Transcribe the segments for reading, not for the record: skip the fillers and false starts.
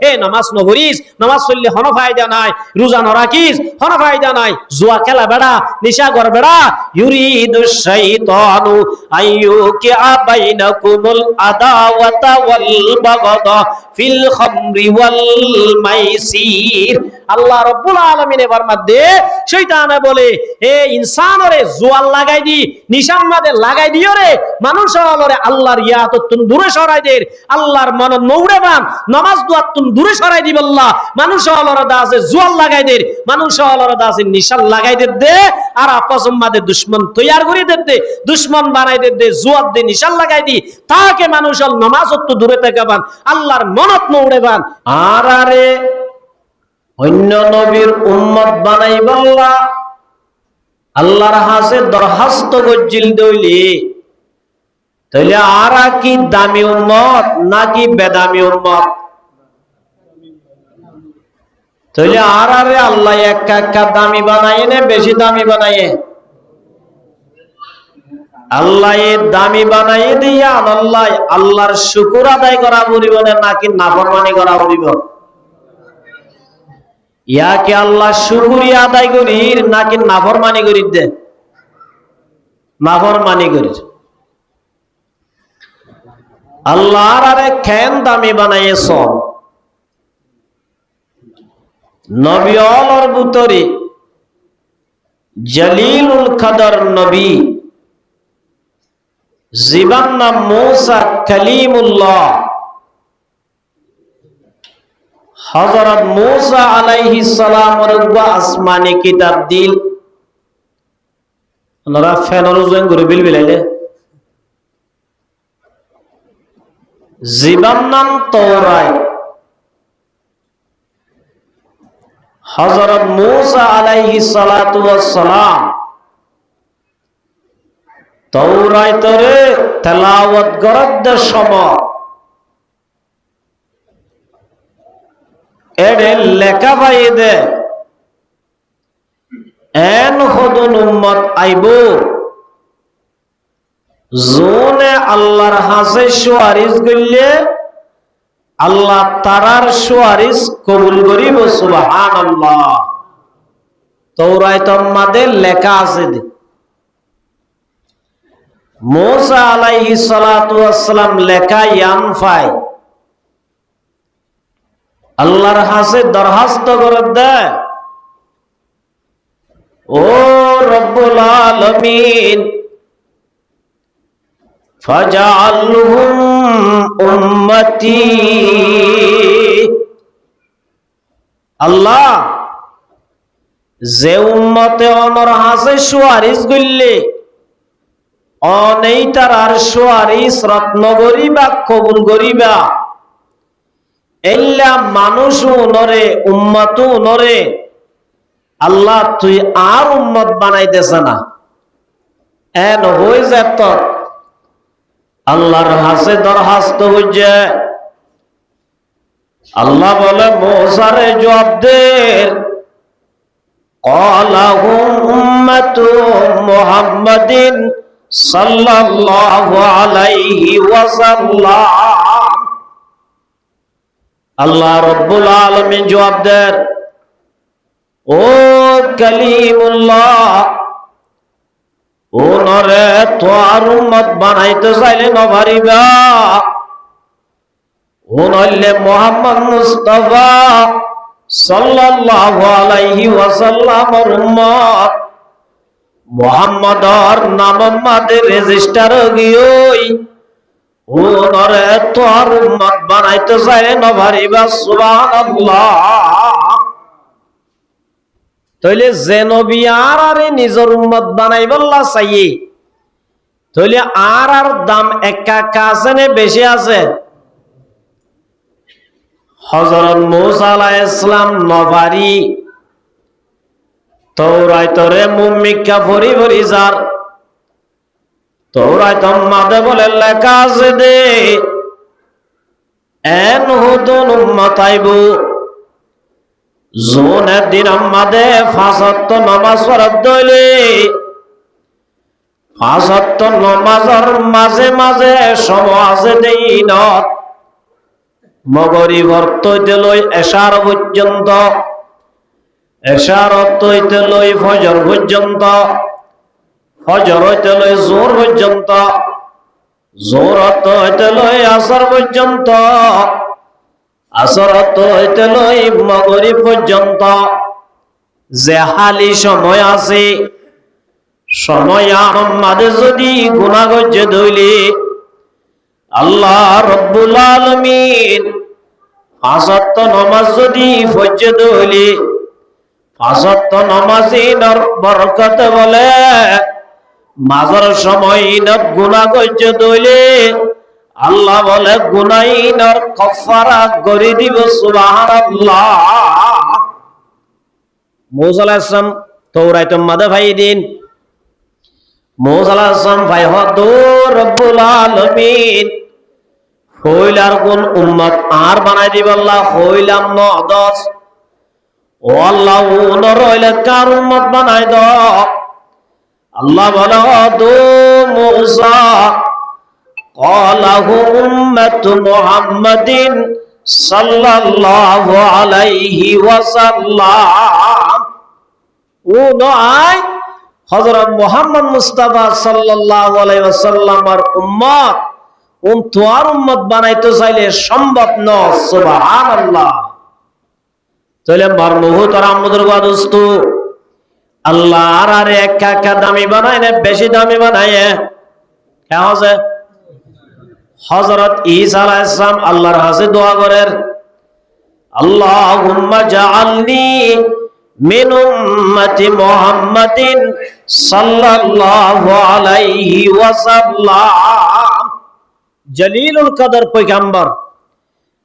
এ নামাজ নগরিস, নামাজ পড়লে হন ফায়দা নাই, রোজা নরাকিস হন ফায়দা নাই, জুয়া খেলা বেড়া, নিশা কর বেড়া। ইউরিদুশ শাইতানু আইয়ুকিআ বাইনাকুমুল আদাওয়াতা ওয়াল বাগদা ফিল খামরি ওয়াল মাইসির। আল্লাহ রাব্বুল আলামিন এবার মধ্যে শয়তানে বলে, এ ইনসানরে জুয়া লাগাই দি, নিশার মধ্যে লাগাই দিও রে, মানুষ হলরে আল্লাহর ইয়াততুন দূরে সরাই দের, আল্লাহর মন নৌড়ে বান, নামাজ দুয়াতুন দূরে সরাই দিব আল্লাহ, মানুষ হলরে দাসে জুয়া লাগাই দের, মানুষ হলরে দাসে নিশার লাগাই দে, আর আপসম মাদে দুশমন তৈয়ার করে দে, দুশমন বানাই দে, জুয়া দে, নিশার লাগাই দি, তাকে মানুষ হল নামাজ তো দূরে থেকে বান, আল্লাহর মনত নৌড়ে বান। আর আরে অন্য নবীর উম্মত বানাইব আল্লাহ, আল্লাহর হাসে দরখাস্ত গজ্জিল দইলি, তাহলে আর কি দামি উম্মত নাকি বেদামি উম্মত? তাহলে আর আরে আল্লাহ একা দামি বানায় না বেশি দামি বানায়? আল্লাহ দামি বানাই দিয়া আল্লাহ আল্লাহর শুকর আদায় করা পড়িব নাকি নাফরমানি করা পড়িব? ইয়াকে আল্লাহ শুকরিয়া আদায় করি নাকি নাফরমানি করি? দে নাফরমানি করি। আল্লাহর আরে কেন দামি বানাইছ? নবী অলর বুতরি জলিলুল কদর নবী, জীবন নাম মূসা কালিমুল্লাহ, হযরত মূসা আলাইহিস সালামের আসমানি কিতাব দিল। ওনারা ফেনর জয়েন করে বিলবিলাইলে জীবন নাম তওরাত, হযরত মূসা আলাইহিস সালাতু ওয়াস সালাম তওরাতরে তেলাওয়াত করদ সময় এডে লেখা পাইদে এন হদুন উম্মত আইবো জোনে আল্লাহর হাসে সুয়ারিশ গইলে আল্লাহ তারার সুয়ারিশ কবুল করিব। সুবহানাল্লাহ। তওরাত মাদে লেখা আছে দে মূসা আলাইহিস সালাতু ওয়াস সালাম লেখা ইয়ানফাই আল্লাহর হাসে দরখাস্ত করে দেয়, ও রব্বুল আলামিন ফাজআলহুম উম্মতি, আল্লাহ যে উম্মতে অনর হাসে সুয়ারিশ গইলে অনেই তার সুয়ারিশ রত্ন গরিবা কবুল গরিবা, এল্লা মানুষ নরে উম্মত নরে আল্লাহ তুই আর উম্মত বানাইতেছ না, এন হয়ে যেত আল্লাহর হাসে দরখাস্ত হইছে। আল্লাহ বলে মূসারে জবাব দে, ক্বালাহুম উম্মাতু মুহাম্মাদিন সাল্লাল্লাহু আলাইহি ওয়াসাল্লাম। আল্লাহ রাব্বুল আলামিন জবাব দেন, ও কালিমুল্লাহ, ও নরে তোর উম্মত বানাইতে চাইলে নভারিবা, ও নইলে মুহাম্মদ মুস্তাফা সাল্লাল্লাহু আলাইহি ওয়াসাল্লামের উম্মত মুহাম্মদর নাম মাদে রেজিস্টার গিয়েই ও নরে তোর উম্মত বানাইতে চাইলে নভারিবা। সুবহানাল্লাহ। তাইলে যে নবী আর আরে নিজের উম্মত বানাইবল্লা চাইয়ে, তাইলে আর দাম একা আছে নে বেশি আছে? হযরত মূসা আলাইহিস সালাম নভারি তওরাতরে মুমিকা ভরি ভরি যার তওরাত মাদে বলে লেখা আছে দে এন হুদুন উম্মত আইবো জোনের দিন আমাদে ফাঁসত্ব নামাজ পড়ত দইলে ফাঁসত্ব নামাজের মাঝে মাঝে সময় আছে দিনত মগরিব অর্থ হইতে লই এশার পর্যন্ত, এশার অর্থ হইতে লই ফজর পর্যন্ত, ফজর হইতে লই জোহর পর্যন্ত, জোহর অর্থ হইতে লই আসর পর্যন্ত, আসর অর্থ হইতে লই মগরিব পর্যন্ত। যে হালি সময় আছে, সময় আমাদের যদি গুনাহ গজ্জে ধইলে আল্লাহ রব্বুল আলামিন পাঁচ ওয়াক্ত নামাজ যদি ফজ্জে ধইলে পাঁচ ওয়াক্ত নামাজের বরকত বলে মাঝার সময় ইনত গুনাহ গজ্জে ধইলে আল্লাহ বলে গুনাহিনর কাফারা করে দিব। সুবহানাল্লাহ। মুসা আলাইহিস সালাম তওরাত মাদে ভাই দিন, মুসা আলাইহিস সালাম ভাই হদ রব্বুল আলামিন হইলার কোন উম্মত আর বানাই দিব আল্লাহ, হইলাম নদস ও আল্লাহ উনর হইলে কার উম্মত বানাই দাও। আল্লাহ বলে দো মুসা ক্বালাহু উম্মাতু মুহাম্মাদিন সাল্লাল্লাহু আলাইহি ওয়াসাল্লাম। ও নয় হযরত মুহাম্মদ মুস্তাফা সাল্লাল্লাহু আলাইহি ওয়াসাল্লামের উম্মত, উন তোর উম্মত বানাইতে চাইলে সম্ভব নয়। সুবহানাল্লাহ। তাহলে মারমুহু তোর আমাদের দোস্ত আল্লাহ আর একা দামি বানায় না বেশি দামি বানায় কেমন আছে? হযরত ঈসা আলাইহিস সালাম আল্লাহর কাছে দোয়া করেন, আল্লাহুম্মা জাআলনি মিন উম্মতি মুহাম্মাদিন সাল্লাল্লাহু আলাইহি ওয়াসাল্লাম। জলিলুল কদর পয়গম্বর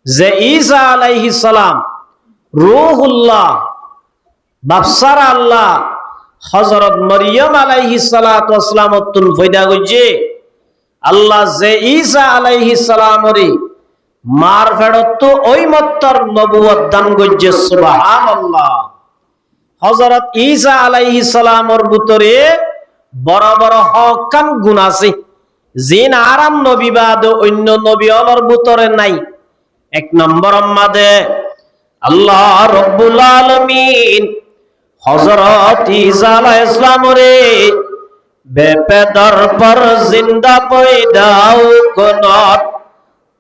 যে ঈসা আলাইহিস সালাম রূহুল্লাহ বাপসার আল্লাহ হযরত মরিয়ম আলাইহিস সালাতু ওয়াস সালাম তুন ফয়দা গজে আল্লাহ যে ঈসা আলাইহিস সালামরি মার ফেরত ওই মত্তর নবুয়ত দান গজে। সুবহানাল্লাহ। হযরত ঈসা আলাইহিস সালামর ভিতরে বড় বড় হকাম গুণ আছে, জিন আরাম নবী বাদ অন্য নবী অলর ভিতরে নাই। এক নম্বর মাদে আল্লাহ রব্বুল আলামিন হযরত ঈসা আলাইহিস সালামরে বেপেদার পর জিন্দা পয়দাও কোনত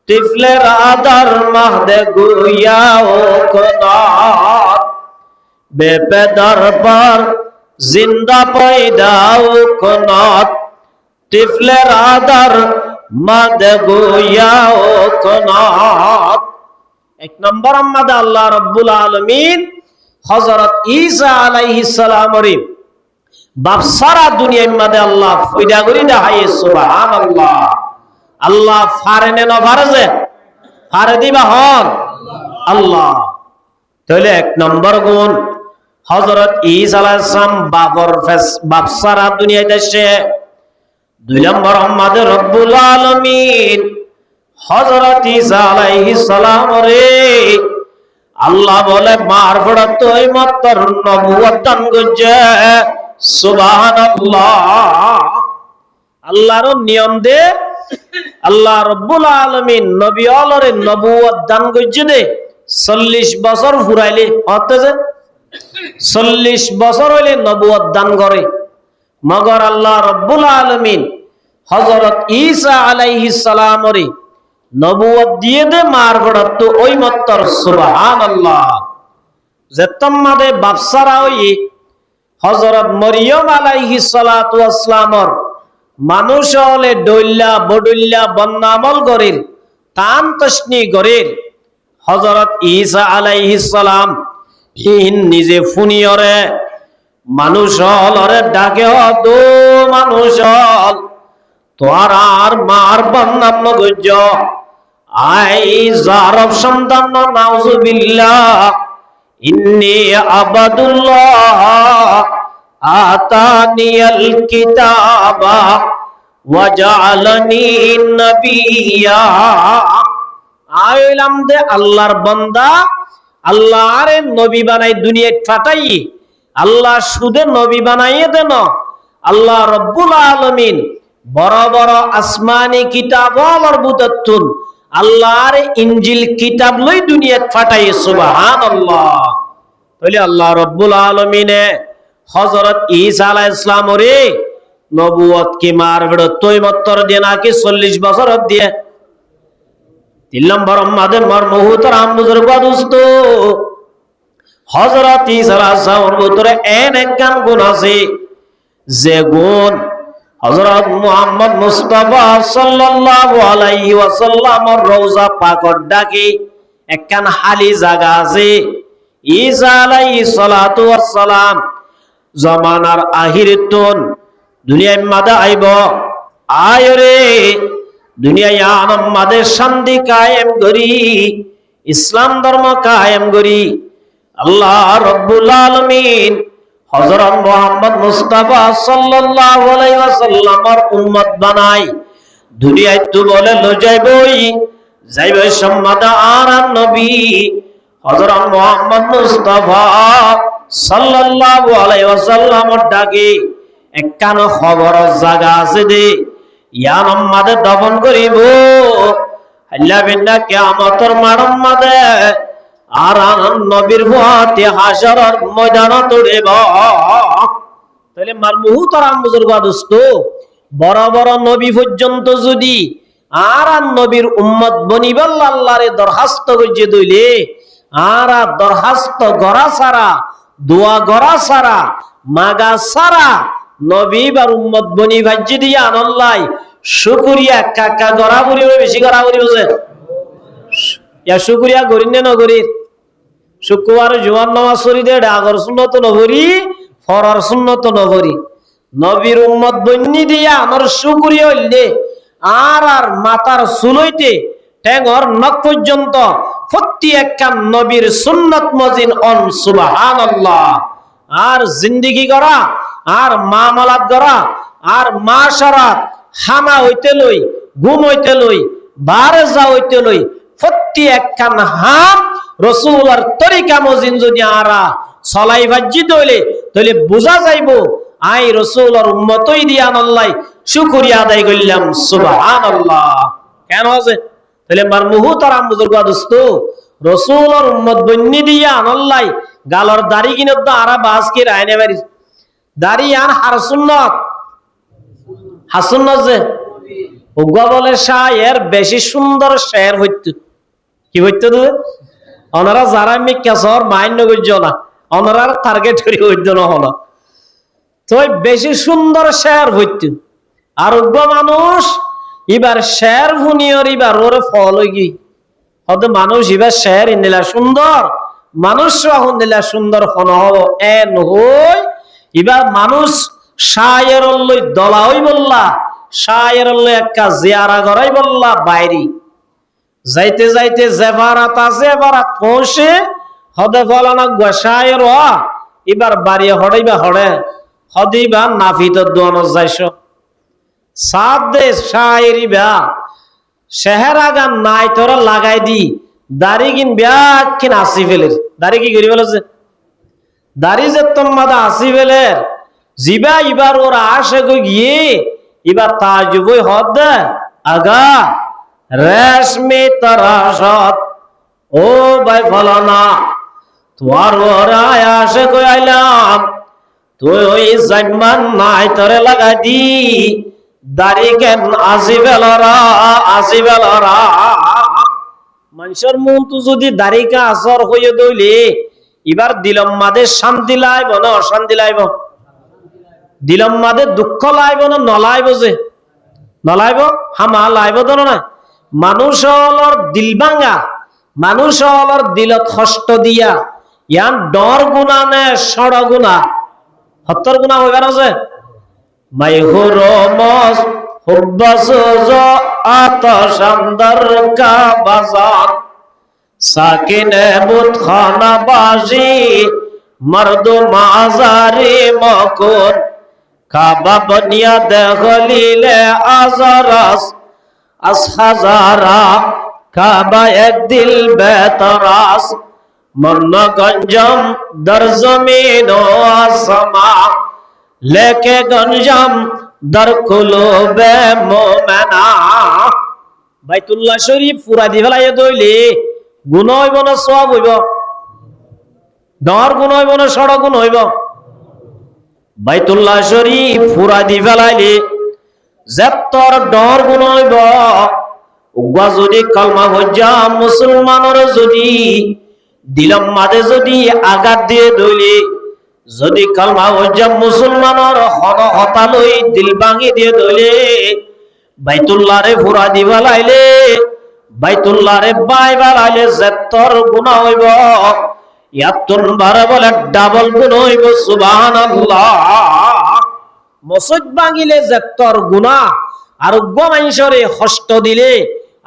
তিফলের আদার মাহদে গুয়াও কোনত বেপেদার পর জিন্দা পয়দাও কোনত তিফলের আদার মাহদে গুয়াও কোনত। এক নম্বর আমাদের আল্লাহ রব্বুল আলামিন হযরত ঈসা আলাইহিস সালামরে বাপসারা দুনিয়ার মধ্যে আল্লাহ ফয়দা করি দেখাই। সুবহানাল্লাহ। আল্লাহ ফারেনে না ফারজে ফারে দিবা হন আল্লাহ। তাহলে এক নম্বর গুণ হযরত ঈসা আলাইহিস সালাম বাপসারা দুনিয়ায় দেশে। দুই নম্বর আমাদের রব্বুল আলামিন হযরত ঈসা আলাইহিস সালাম রে আল্লাহ বলে মার ফড়ত ওই মত্তর নবুয়ত দান গজে। সুবহানাল্লাহ। আল্লাহর নিয়ম দে আল্লাহ রব্বুল আলামিন নবী অলরে নবুয়ত দান গজে দে 40 বছর ফুরাইলে হতেছে 40 বছর হইলে নবুয়ত দান করে। মগর আল্লাহ রব্বুল আলামিন হযরত ঈসা আলাইহিস সালামরে নবুয়ত দিয়ে দে মার ফড়ত ওই মত্তর। সুবহানাল্লাহ। যে তোমাদে বাপসারা হই হযরত মরিয়ম আলাইহিস সালাতু ওয়াস সালামর মানুষ হলে ডইল্লা বডুল্লা বন্নামল গরির তান তসনি গরির হযরত ঈসা আলাইহিস সালাম ইন নিজে ফুনিয়রে মানুষ হলরে ডাকে দো মানুষ হল তোর আর মার বন্নাম গজ্জ আই জারব সন্তান নাউজুবিল্লাহ ইন্নী আবাদুল্লাহ আতানিয়াল কিতাবা ওয়া জাআলানি নবিয়্যা। আইলাম দে আল্লাহর বান্দা, আল্লাহরে নবী বানাই দুনিয়ায় পাঠাই, আল্লাহ সুদে নবী বানাইয়ে দেন। আল্লাহ রব্বুল আলামিন বড় বড় আসমানি কিতাব আমার বুততুন আল্লাহর ইনজিল কিতাব লই দুনিয়াত ফাটাই সুবহানাল্লাহ। তাহলে আল্লাহ রাব্বুল আলামিনে হযরত ঈসা আলাইহিস সালাম রে নবুয়ত কি মারবেড় তৈ মত্তর দিয়ে নাকি 40 বছর দিয়ে 3 নম্বর আমাদের মরমুহতরাম বুজুর্গ দোস্ত হযরত ঈসা আলাইহিস সালামের ভিতরে এক গুণ আছে যে গুণ হযরত মুহাম্মদ মুস্তাফা সাল্লাল্লাহু আলাইহি ওয়াসাল্লামের রওজা পাকর ডাকে একখান খালি জায়গা আছে। ঈসা আলাইহিস সালাতু ওয়াস সালাম জামানার আখিরাতন দুনিয়ায় মাদা আইব আয়রে দুনিয়ায় আনম মাদে শান্তি কায়েম করি ইসলাম ধর্ম কায়েম করি আল্লাহ রাব্বুল আলামিন হযরত মুহাম্মদ মুস্তাফা সাল্লাল্লাহু আলাইহি ওয়াসাল্লামের উম্মত বানাই দুনিয়ায় তো বলে লো যাইবই সম্মাদা আর নবী হযরত মুহাম্মদ মুস্তাফা সাল্লাল্লাহু আলাইহি ওয়াসাল্লামের ডাকে একখান খবর জায়গা আছে দে ইয়ান আমাদের দফন করিব আল্লাহ বিন্দা কিয়ামতের মাঠের মাঝে আর নবীর ভুয়াতে হাসরের ময়দানে তুলিব। তাহলে মার মুহূর্তরাম বুজুর্গ দোস্ত বড় বড় নবী পর্যন্ত যদি আর নবীর উম্মত বনিবল আল্লাহরে দরখাস্ত করছে দইলে আর দরখাস্ত গড়া ছাড়া দোয়া গড়া ছাড়া মাগা ছাড়া নবী আর উম্মত বনি ভাজ্য দিয়ে আনল্লাই শুকরিয়া কাকা গড়া করিব বেশি গড়া করিব যে ইয়া শুকরিয়া করি নে নগরীর শুক্রবার জোয়ার নামাজ পড়ি দে আগর সুন্নত নগরী ফরার সুন্নত নগরী নবীর উম্মত বন্যি দিয়া আমার শুকরিয়া হইলে আর আর মাতার সুলইতে ঠেঙ্গর নখ পর্যন্ত প্রতি একখান নবীর সুন্নত মজিন অন সুবহানাল্লাহ। আর জিন্দিগি করা আর মামলাত করা আর মাশারাত হামা হইতে লই ঘুম হইতে লই বারে যা হইতে লই প্রতি একখান হাম রাসূলের তরিকা মজিন যদি আরা চলাই ভাজ্জি দইলে তাহলে বোঝা যাইব আই রাসূলের উম্মতই দিয়া আল্লাহ শুকরিয়া আদায় করলাম সুবহানাল্লাহ। কেন আছে তাহলে মার মুহূর্তরাম বুজুর্গ দোস্ত রাসূলের উম্মত বন্নি দিয়া আল্লাহ গালর দাড়ি কিনে তো আরা বাস কি রায়নে বাড়ি দাড়ি আন হার সুন্নত হাসুন্নত যে উগা বলে শায়ের বেশি সুন্দর শের হইতো কি হইতো তো ওনারা যারা মিক্কাসর মাইন্ড করছ না ওনারা টার্গেট করি হইতো না হলো তো বেশি সুন্দর শের হইতো আর উগা মানুষ এবার শের ভুনিয়র এবার ওর ফল হই কি হয়তো মানুষ এবার শের ইন্দিলা সুন্দর মানুষ রাহুন দিলা সুন্দর ফন হব এন হই এবার মানুষ শায়ের লই দলা হই বললা শায়ের লই একটা জিয়ারা করাই বললা বাইরি যাইতে যাইতে জেভারাত আছে এবারাত পৌঁছে হদে ফলানা গোসায়ের এবার বাড়ি হড়াইবা হড়ে হদিবা নাফিতর দোয়ানো যাইছ সাত দেশ শায়েরি বা শেহেরা গান নাই তোরা লাগাই দি দাড়ি কিন ব্যাকিন আসি ফেলের দাড়ি কি করি বলেছে দাড়ি যে তোমাদা আসি ফেলের জিবা এবার ওরা আসে গিয়ে এবার তাজবই হদ দে আগা রেশমি তরাসত ও ভাই ফলানা তোমার ওরা আসে কই আইলাম তুই ওই জামান নাই তোরে লাগাই দি দাড়ি কেন আসি ফেলরা মানুষের মন তো যদি দাড়িকা আসর হয়ে দইলে এবার দিলম মাদে শান্তি লাইব না অশান্তি লাইব দিলম মাদে দুঃখ লাইব না নলাইব যে নলাইব হামা লাইব তো না মানুষ হলর দিল ভাঙা মানুষ হলর দিলত কষ্ট দিয়া ইয়ান ডর গুণা নে সড় গুণা 70 গুণা হইবার আছে মাইহুর মস হুব্বাস আতশামদার কা বাজার সাকিনে বুতখানা বাজি মর্দু মাজারি মকুন কাবা বনিয়া দেখলিলে আজারাস আস হাজারা কাবা এক দিল বেতরাস মর্ন গঞ্জম দর জমিন ও আসমা लेके गंजम दर कुलूबे मोमेना বাইতুল্লাহ শরীফ পুরা দি ফেলাই দইলে গুণ হইব না সওয়াব হইব? ডর গুণ হইব না সড়ক গুণ হইব? বাইতুল্লাহ শরীফ পুরা দি ফেলাইলে যেতর ডর গুণ হইব। উগা যদি কালমা ভজ্জা মুসলমানের যদি দিলম মাদে যদি আঘাত দিয়ে দইলে, যদি কালমা ভজ্জা মুসলমানের হতালই দিল ভাঙি দিয়ে দইলে, বাইতুল্লাহ রে পুরা দি ফেলাইলে, বাইতুল্লাহ রে বাই ফেলাইলে যেতর গুণ হইব ইয়াতুন বারে বলে ডাবল গুণ হইব। সুবহানাল্লাহ। মসজিদ ভাঙিলে যেতর গুণা, আর উগ্র মানুষরে কষ্ট দিলে,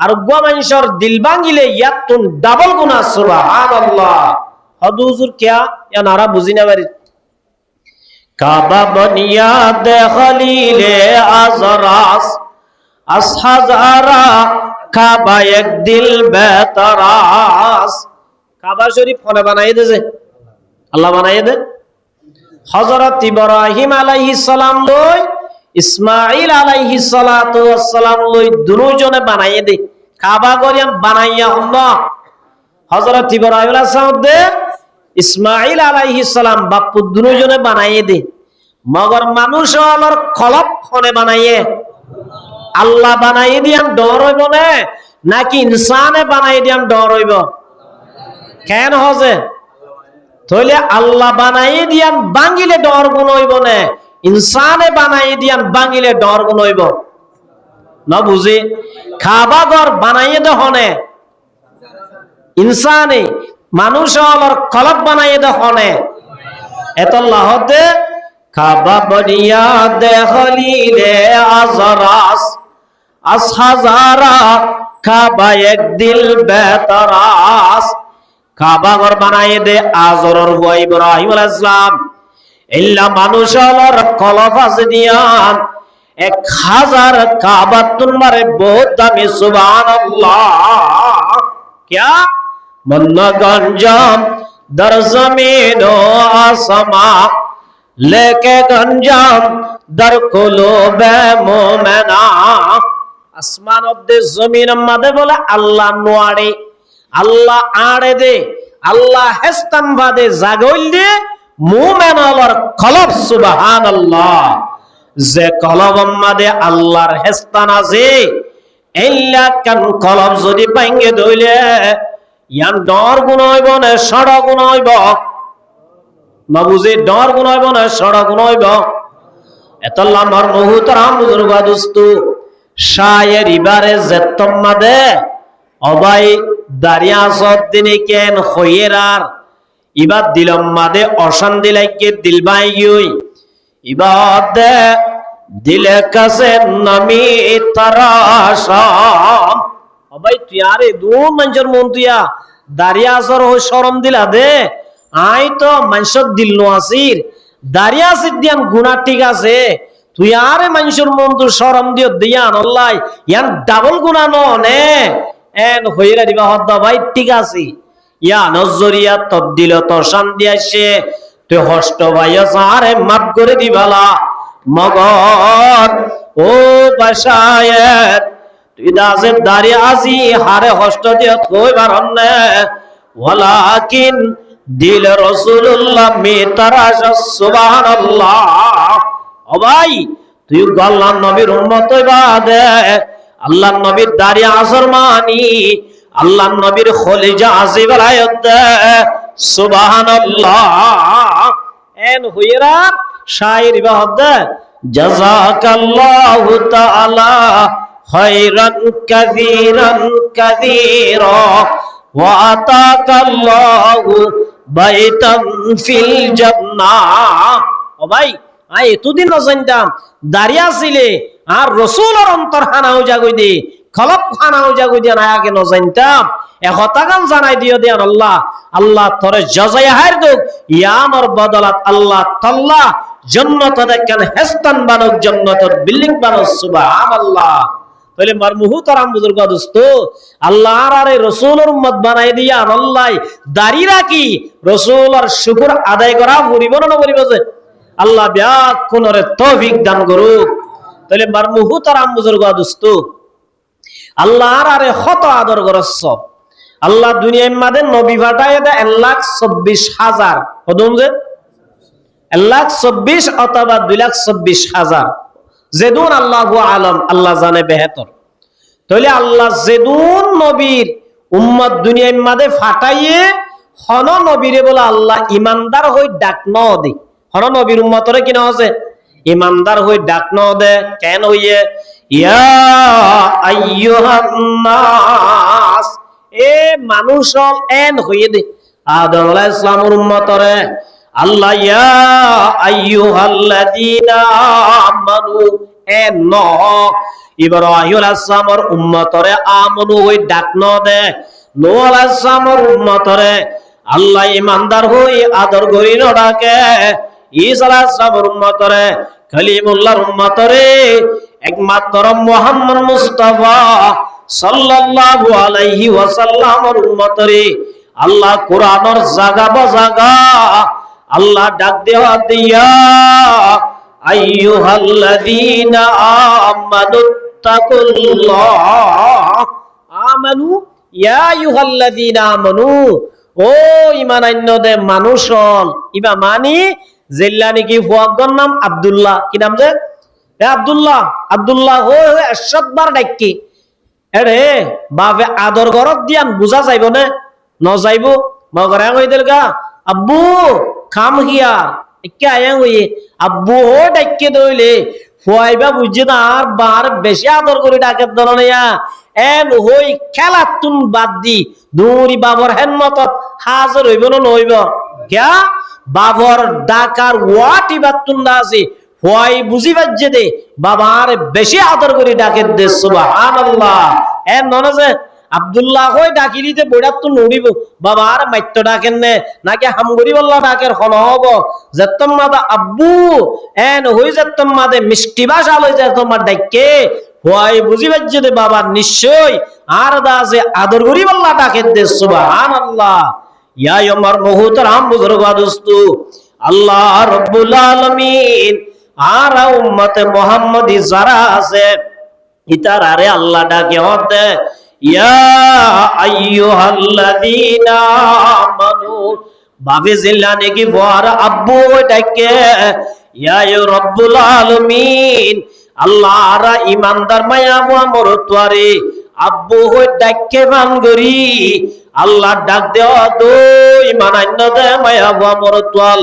আর উগ্র মানুষের দিল ভাঙিলে ইয়াতুন ডাবল গুণা। সুবহানাল্লাহ। হদ হুজুর কিয়া ইয়া নারা বুঝি না পারি। কাবা বুনিয়াদ খলিলে আজরাস আসহাজারা কাবা এক দিল বেতরাস। কাবা শরীফ ফলে বানাই দেছে, আল্লাহ বানাই দে। হযরত ইব্রাহিম আলাইহিস সালাম লই ইসমাঈল আলাইহিস সালাতু ওয়াস সালাম লই দুজনে বানাই দে। কাবা করিয়া বানাইয়া আল্লাহ হযরত ইব্রাহিম আলাইহিস সালাম দে ইসমাঈল আলাইহিস সালাম বাপু দুজনে বানাই দে। মগর মানুষ অলর খলপ ফলে বানাইয়ে আল্লাহ বানাই দিয়াম ডর হইব না, নাকি ইনসানে বানাই দিয়াম ডর হইব? কেন হজে তাহলে আল্লাহ বানাই দিয়ান বাঙ্গিলে ডর গুণ হইব না, ইনসানে বানাই দিয়ান বাঙ্গিলে ডর গুণ হইব? না বুঝি। কাবা ঘর বানাইয়ে দহনে ইনসানে, মানুষ অলর কলব বানাইয়ে দহনে। এত লাহতে কাবা বুনিয়াদ খলিলে আজরাস আসহাজারা কাবা এক দিল বেতরাস। কাবা ঘর বানাইয়ে দে আজরর বুয়া ইব্রাহিম আলাইহিস সালাম। ইল্লা মানুষ অলর কলব আছে দিয়ান 1000 কাবা তুলমারে বহুত দামি। সুবহানাল্লাহ। क्या मन गंजाम दर जमीन आसमा लेके गंजाम दर कुलूबे मोमेना। আসমান অব্দে জমিন মাদে বলে আল্লাহ নোয়াড়ে, আল্লাহ আড়ে দে, আল্লাহ হেস্তান বাদে জাগইল দে মুমেন আল্লাহর কলব। সুবহানাল্লাহ। যে কলব মাদে আল্লাহর হেস্তান আছে, এল্লা কান কলব যদি ভাঙ্গে দইলে ইয়ান ডর গুণ হইব না সড়ক গুণ হইব? না বুঝে ডর গুণ হইব না সড়ক গুণ হইব? এতল্লা আমার মুহতারাম বুজুর্গ দোস্ত শায়ের ইবারে যেতম মাদে অবাই দারিয়া সদ দিনে কেন খয়েরার ইবাদ দিলম মাদে অশান্তি লাগে দিল বাই গই ইবাদ দিলে কাছে নামি তারাশাম। অবাই তুই আরে দুন মানুষের মন তুইয়া দারিয়া আসর হই শরম দিলা দে। আই তো মানুষের দিল নো আসির দারিয়া আসির দিয়ান গুণা ঠিক আছে, তুই আরে মানুষের মন তুই শরম দিও দিয়ান আল্লাহ ইয়ান ডাবল গুণা নে এন হইরা দিবা হদ্দ ভাই ঠিক আছে। ইয়া নজরিয়া তবদিল তো শান্তি আসে তুই হষ্ট ভাইয়া আরে মাফ করে দিবালা। মগর ও বাসায়ের তুই দাসের দাঁড়িয়ে আসি হারে হষ্ট দিয়ে কই বারণ নে ওয়ালাকিন দিল রাসূলুল্লাহ মিতারাশ। সুবহানাল্লাহ। ও ভাই তুই আল্লাহর নবীর উম্মত হইবা দে, আল্লাহর নবীর দাঁড়িয়ে আসর মানি, আল্লাহর নবীর খলিজা আসি বেলায়ত দে। সুবহানাল্লাহ। এন হইরা শায়ের ইবাদত দে জাযাকাল্লাহু তাআলা খায়রান কাসীরান কাসীরা ওয়া আতাকাল্লাহু বাইতান ফিল জান্নাহ। ও ভাই আই এতদিন জানতাম দাঁড়িয়ে ছিলে আর রাসূলের অন্তর খানাও জাগই দে খলপ খানাও জাগই দে না আগে ন জানতাম একতাগান জানাই দিও দেন আল্লাহ। আল্লাহ তোরে জাযায়ে হার দুক ইয়ামর বদলাত আল্লাহ তাআলা জান্নাত দেখেন হেস্তান বানক জান্নাতের বিল্ডিং বানক। সুবহানাল্লাহ। তাহলে মার মুহতারাম বুজুর্গ দোস্ত আল্লাহর আরে রাসূলের উম্মত বানাই দিয়া আল্লাহ দাড়ি রাখি রাসূলের শুকর আদায় করা পরিব না পরিব যে আল্লাহ ব্যাকুনরে তৌফিক দান করুক। তাহলে মার মুহতারাম বুজুর্গ দোস্ত আল্লাহর আরে কত আদর করছ আল্লাহ দুনিয়ার মাঝে নবী পাঠায় দে 1,24,000 কদম যে 1,24,000 অথবা 2,24,000 যেদুন আল্লাহু আলম আল্লাহ জানে বেহতর। তাহলে আল্লাহ যেদুন নবীর উম্মত দুনিয়ার মাঝে ফাটাইয়ে হন নবীরে বলে আল্লাহ ইমানদার হই ডাক ন দে হন নবীর উম্মতরে কিনা আছে ইমানদার হই ডাক ন দে কেন হইয়ে ইয়া আইয়ুহান নাস এ মানুষ এন হইয়ে দে আদম আলাইহিস সালামের উম্মতরে আল্লাহ ইয়া আইয়ুহাল্লাযীনা আমানু এন ন ইব্রাহিম আলাইহিস সালামের উম্মতরে আমানু হই ডাক ন দে নূহ আলাইহিস সালামের উম্মতরে আল্লাহ ইমানদার হই আদর করি ন ডাকে ঈসা আলাইহিস সালামের উম্মতরে কালিমুল্লাহর উম্মতরে একমাত্র মুহাম্মদ মুস্তাফা সাল্লাল্লাহু আলাইহি ওয়াসাল্লামের উম্মতরে আল্লাহ কোরআনের জায়গা বাজাগা আল্লাহ ডাক দেওয়া দিয়া আইয়ুহাল্লাযীনা আমানুত্তাকুল্লাহ আমানু ইয়া আইয়ুহাল্লাযীনা আমানু ও ঈমান আনয়দে মানুষন ইবা মানি জেল্লা নাকি ফুয়াগর নাম আব্দুল্লাহ কি নাম যে এ আব্দুল্লাহ আব্দুল্লাহ ও 100 বার ডাকি এরে বাপে আদর গরত দিয়ান বুঝা যাইব না ন যাইব মগরা কই দেলগা আব্বু খাম হিয়া একে আয়া হই আব্বু ও ডাকে দইলে ফুয়াইবা বুঝে না আর বার বেশি আদর করে ডাকে দলনিয়া এন হই খেলাতুন বাদ দি দৌড়ি বাবর হেনমত হাজার হইব না নইব কিয়া বাবর ডাকার ওয়াটি বাতুন না আছে ফুয়াই বুঝি বাজ্জে দে বাবার বেশি আদর করে ডাকে দে সুবহানাল্লাহ এন নন যে আব্দুল্লাহ কই ডাকিলিতে বইড়াত তো নড়িব বাবার মাইত্য ডাকেন নে নাকি হামগরি বল্লা ডাকের খন হব যেতম মাদা আব্বু এন হই যেতম মাদে মিষ্টি ভাষা লই যেতম মা ডাকে হই বুঝি বাজ্জে দে বাবার নিশ্চয় আর দা যে আদর করি বল্লা ডাকে দে সুবহানাল্লাহ ইয়া আমার মুহতারাম বুজুর্গ দোস্তু আল্লাহ রাব্বুল আলামিন আর উম্মতে মুহাম্মদি যারা আছে ইতার আরে আল্লাহ ডাকে হতে ইয়া আইয়ুহাল্লাযীনা আমানু বাবে জিল্লা নাকি বড় আব্বু ডাকে ইয়া রাব্বুল আলামিন আল্লাহ রা ইমানদার মায়া আমর তোরে আব্বু হই ডাকে বানগরি আল্লাহ ডাক দেও দো ইমান আন্য দে মায়া আমর তোল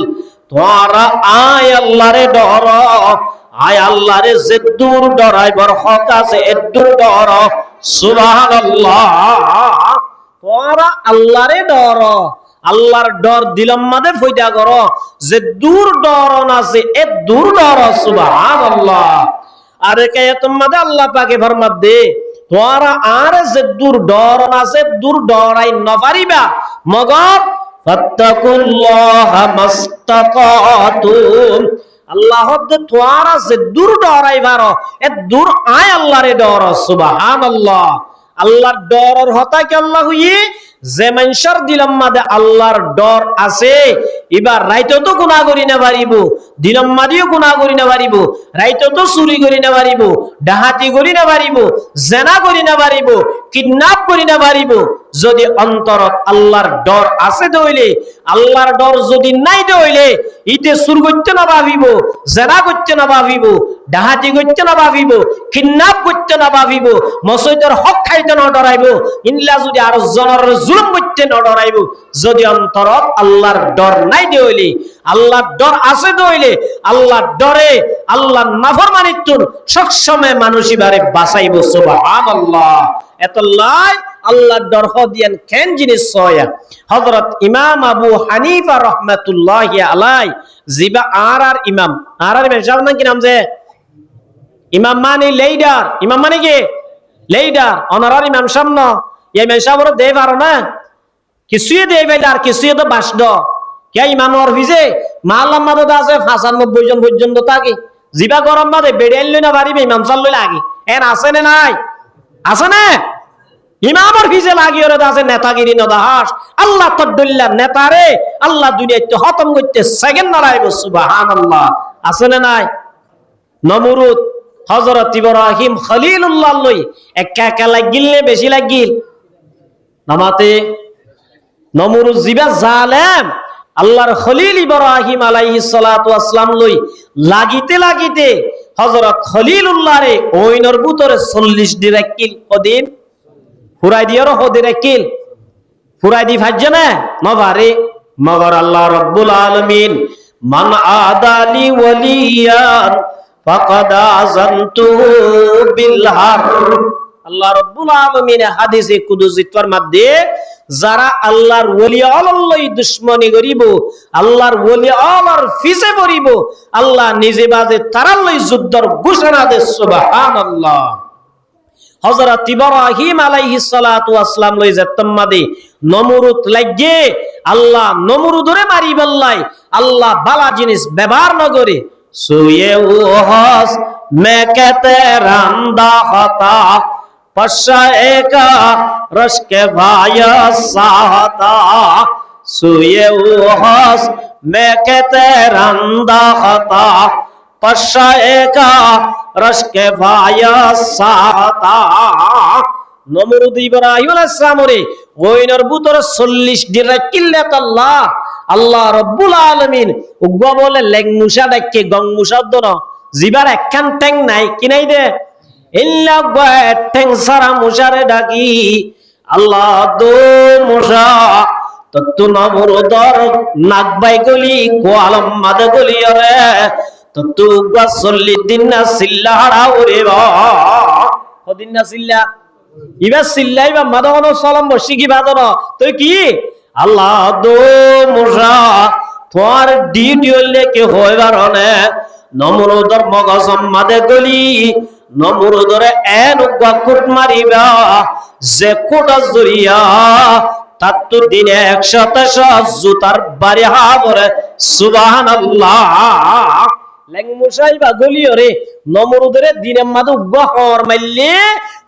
তোরা আয় আল্লাহরে ডর আয় আল্লাহরে যেদুর ডরাইবার হক আছে এদুর ডর সুবহানাল্লাহ তোরা আল্লাহরে ডর আল্লাহর ডর দিলম মাদে ফয়দা করো যে দূর ডর আছে এ দূর ডর সুবহানাল্লাহ আরে কে তোমাদে আল্লাহ পাকে ফরমাত দে তোরা আর যে দূর ডর আছে দূর ডরাই নপারিবা মগর ফাত্তাকুল্লাহা মাস্তাতাতুম আল্লাহ দে তোরা যে দূর ডরাই বারো এ দূর আয় আল্লাহরে ডর সুবহানাল্লাহ আল্লাহর ডরর হতা কি আল্লাহ হইয়ে যে মানুষের দিলম মাদে আল্লাহর ডর আছে এবার রাইতো তো গুনাহ করি না পারিব দিলম মাদিও গুনাহ করি না পারিব রাইতো তো চুরি করি না পারিব ডাহাতি করি না পারিব জেনা করি না পারিব কিডন্যাপ করি না পারিব যদি অন্তরত আল্লাহর ডর আছে দইলে আল্লাহর ডর যদি নাই দইলে ইতে চুর করতে না ভাবিব জেনা করতে না ভাবিব ডাহাতি করতে না ভাবিব কিডন্যাপ করতে না ভাবিব মসজিদের হক খাইতে না ডরাইব ইনলা যদি আর জনের জুলুম করতে না ডরাইব যদি অন্তরত আল্লাহর ডর নাই দইলে আল্লাহর ডর আছে দইলে আল্লাহর ডরে আল্লাহর নাফরমানিতুন সব সময় মানুষই বারে বাঁচাইব সুবহানাল্লাহ এত লাই আল্লাহর ডর হদিয়ান কেন জিনিস সয়া হযরত ইমাম আবু হানিফা রাহমাতুল্লাহি আলাই জিবা আর ইমাম সাহেব নাম কি নাম যে ইমাম মানে লিডার ইমাম মানে কি লিডার অনারার ইমাম সাহেব না এই ইমাম সাহেবর দে পারো না কিছুই দে বেদার কিছুই তো বাসদ কে ইমামর ভিজে মাল্লাম মাদে আছে 95 জন পর্যন্ত থাকে জিবা গরম মাদে বেড়াইল না পারিবে ইমাম সাল্ল লাগে এর আছে না নাই আছে না ইমামর ভিজে লাগিয়ে রে আছে নেতাগিরি নদাহাস আল্লাহ তদ্দুল্লাহ নেতারে আল্লাহ দুনিয়াতে খতম করতে সেকেন্ড নারাইব সুবহানাল্লাহ আছে না নাই নমরুদ হযরত ইব্রাহিম খলিলুল্লাহ লই একা একা লাগিল নে বেশি লাগিল নামাতে নমরুদ জিবা জালেম আল্লাহর খলিল ইব্রাহিম আলাইহিস সালাতু ওয়াসসালাম লই লাগিতে লাগিতে হযরত খলিলুল্লাহ রে ওইনর ভিতরে 40 দিন রাখিল কদিন ফুরাই দিয়ার হদিন রাখিল ফুরাই দি ভাজ্য না নবারে মগর আল্লাহ রাব্বুল আলামিন মান আদালি ওয়ালিয়ান ফাকাদ আযানতু বিল হারব আল্লাহ রাব্বুল আলামিন হাদিসে কুদসির মধ্যে যারা আল্লাহর ওলি আল্লাহই দুশমনি করিব আল্লাহর ওলি আল্লাহর ফিসে পড়িব আল্লাহ নিজে বাজে তারালই যুদ্ধর ঘোষণা দে সুবহানাল্লাহ হযরত ইব্রাহিম আলাইহিস সালাতু ওয়াসসালাম লই যেতম্মাদে নমরুদ লাগে আল্লাহ নমরুদরে মারি বললাই আল্লাহ বালা জিনিস ব্যবহার ন করে সুয়ে ওহস মেকেতে রান্দা হতা পশায়েকা রশকে ভায়া সাহতা সুয়ে ওহস মেকেতে রান্দা হতা পশায়েকা রশকে ভায়া সাহতা নমরুদ ইব্রাহিম আলাইহিস সালাম রে ওইনর ভিতরে 40 দিন রাখিল্লাত আল্লাহ আল্লাহ রাব্বুল আলামিন উগ্র বলে লেংমুসা ডাকে গংমুসা দন জিবার একখান ঠ্যাং নাই কি নাই দে ইল্লা ঠ্যাং সারা মুসারে ডাকি আল্লাহ দো মুসা তত্তু নমরুদর নাকবাই গলি কোয়ালম মাদ গলি রে তত্তু উগ্র 40 দিন না সিল্লা হাড়া ওরে বা কদিন না সিল্লা ইবা সিল্লাইবা মাদন সালাম বসি কি বাদন তুই কি আল্লাহ দো মুসা তোমার ডিউটি হইলে কি হইবার নে নমরুদর মগজ মাদে গলি নমরুদরে এন কুট মারিবা যে কোটা জরিয়া তাত তো দিনে 100 জুতার বাড়ি হাবরে সুবহানাল্লাহ লেংমুসাইবা গলিও রে নমরুদরে দিনের মাদু গহর মাইলে